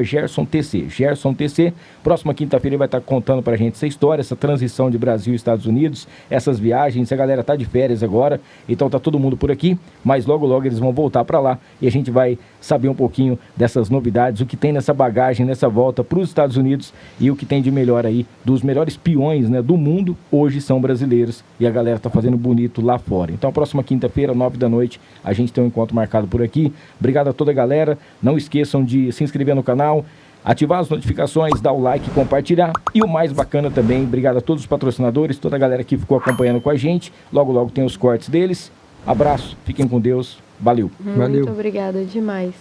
@GersonTC, Gerson TC. Próxima quinta-feira ele vai estar contando pra gente essa história, essa transição de Brasil e Estados Unidos, essas viagens. A galera tá de férias agora, então tá todo mundo por aqui, mas logo logo eles vão voltar pra lá e a gente vai saber um pouquinho dessas novidades, o que tem nessa bagagem, nessa volta para os Estados Unidos e o que tem de melhor aí, dos melhores peões, né, do mundo, hoje são brasileiros e a galera tá fazendo bonito lá fora. Então, a próxima quinta-feira, 9 da noite, a gente tem um encontro marcado por aqui. Obrigado a toda a galera. Não esqueçam de se inscrever no canal, ativar as notificações, dar o like, compartilhar. E o mais bacana também, obrigado a todos os patrocinadores, toda a galera que ficou acompanhando com a gente. Logo, logo tem os cortes deles. Abraço, fiquem com Deus. Valeu. Muito obrigada demais.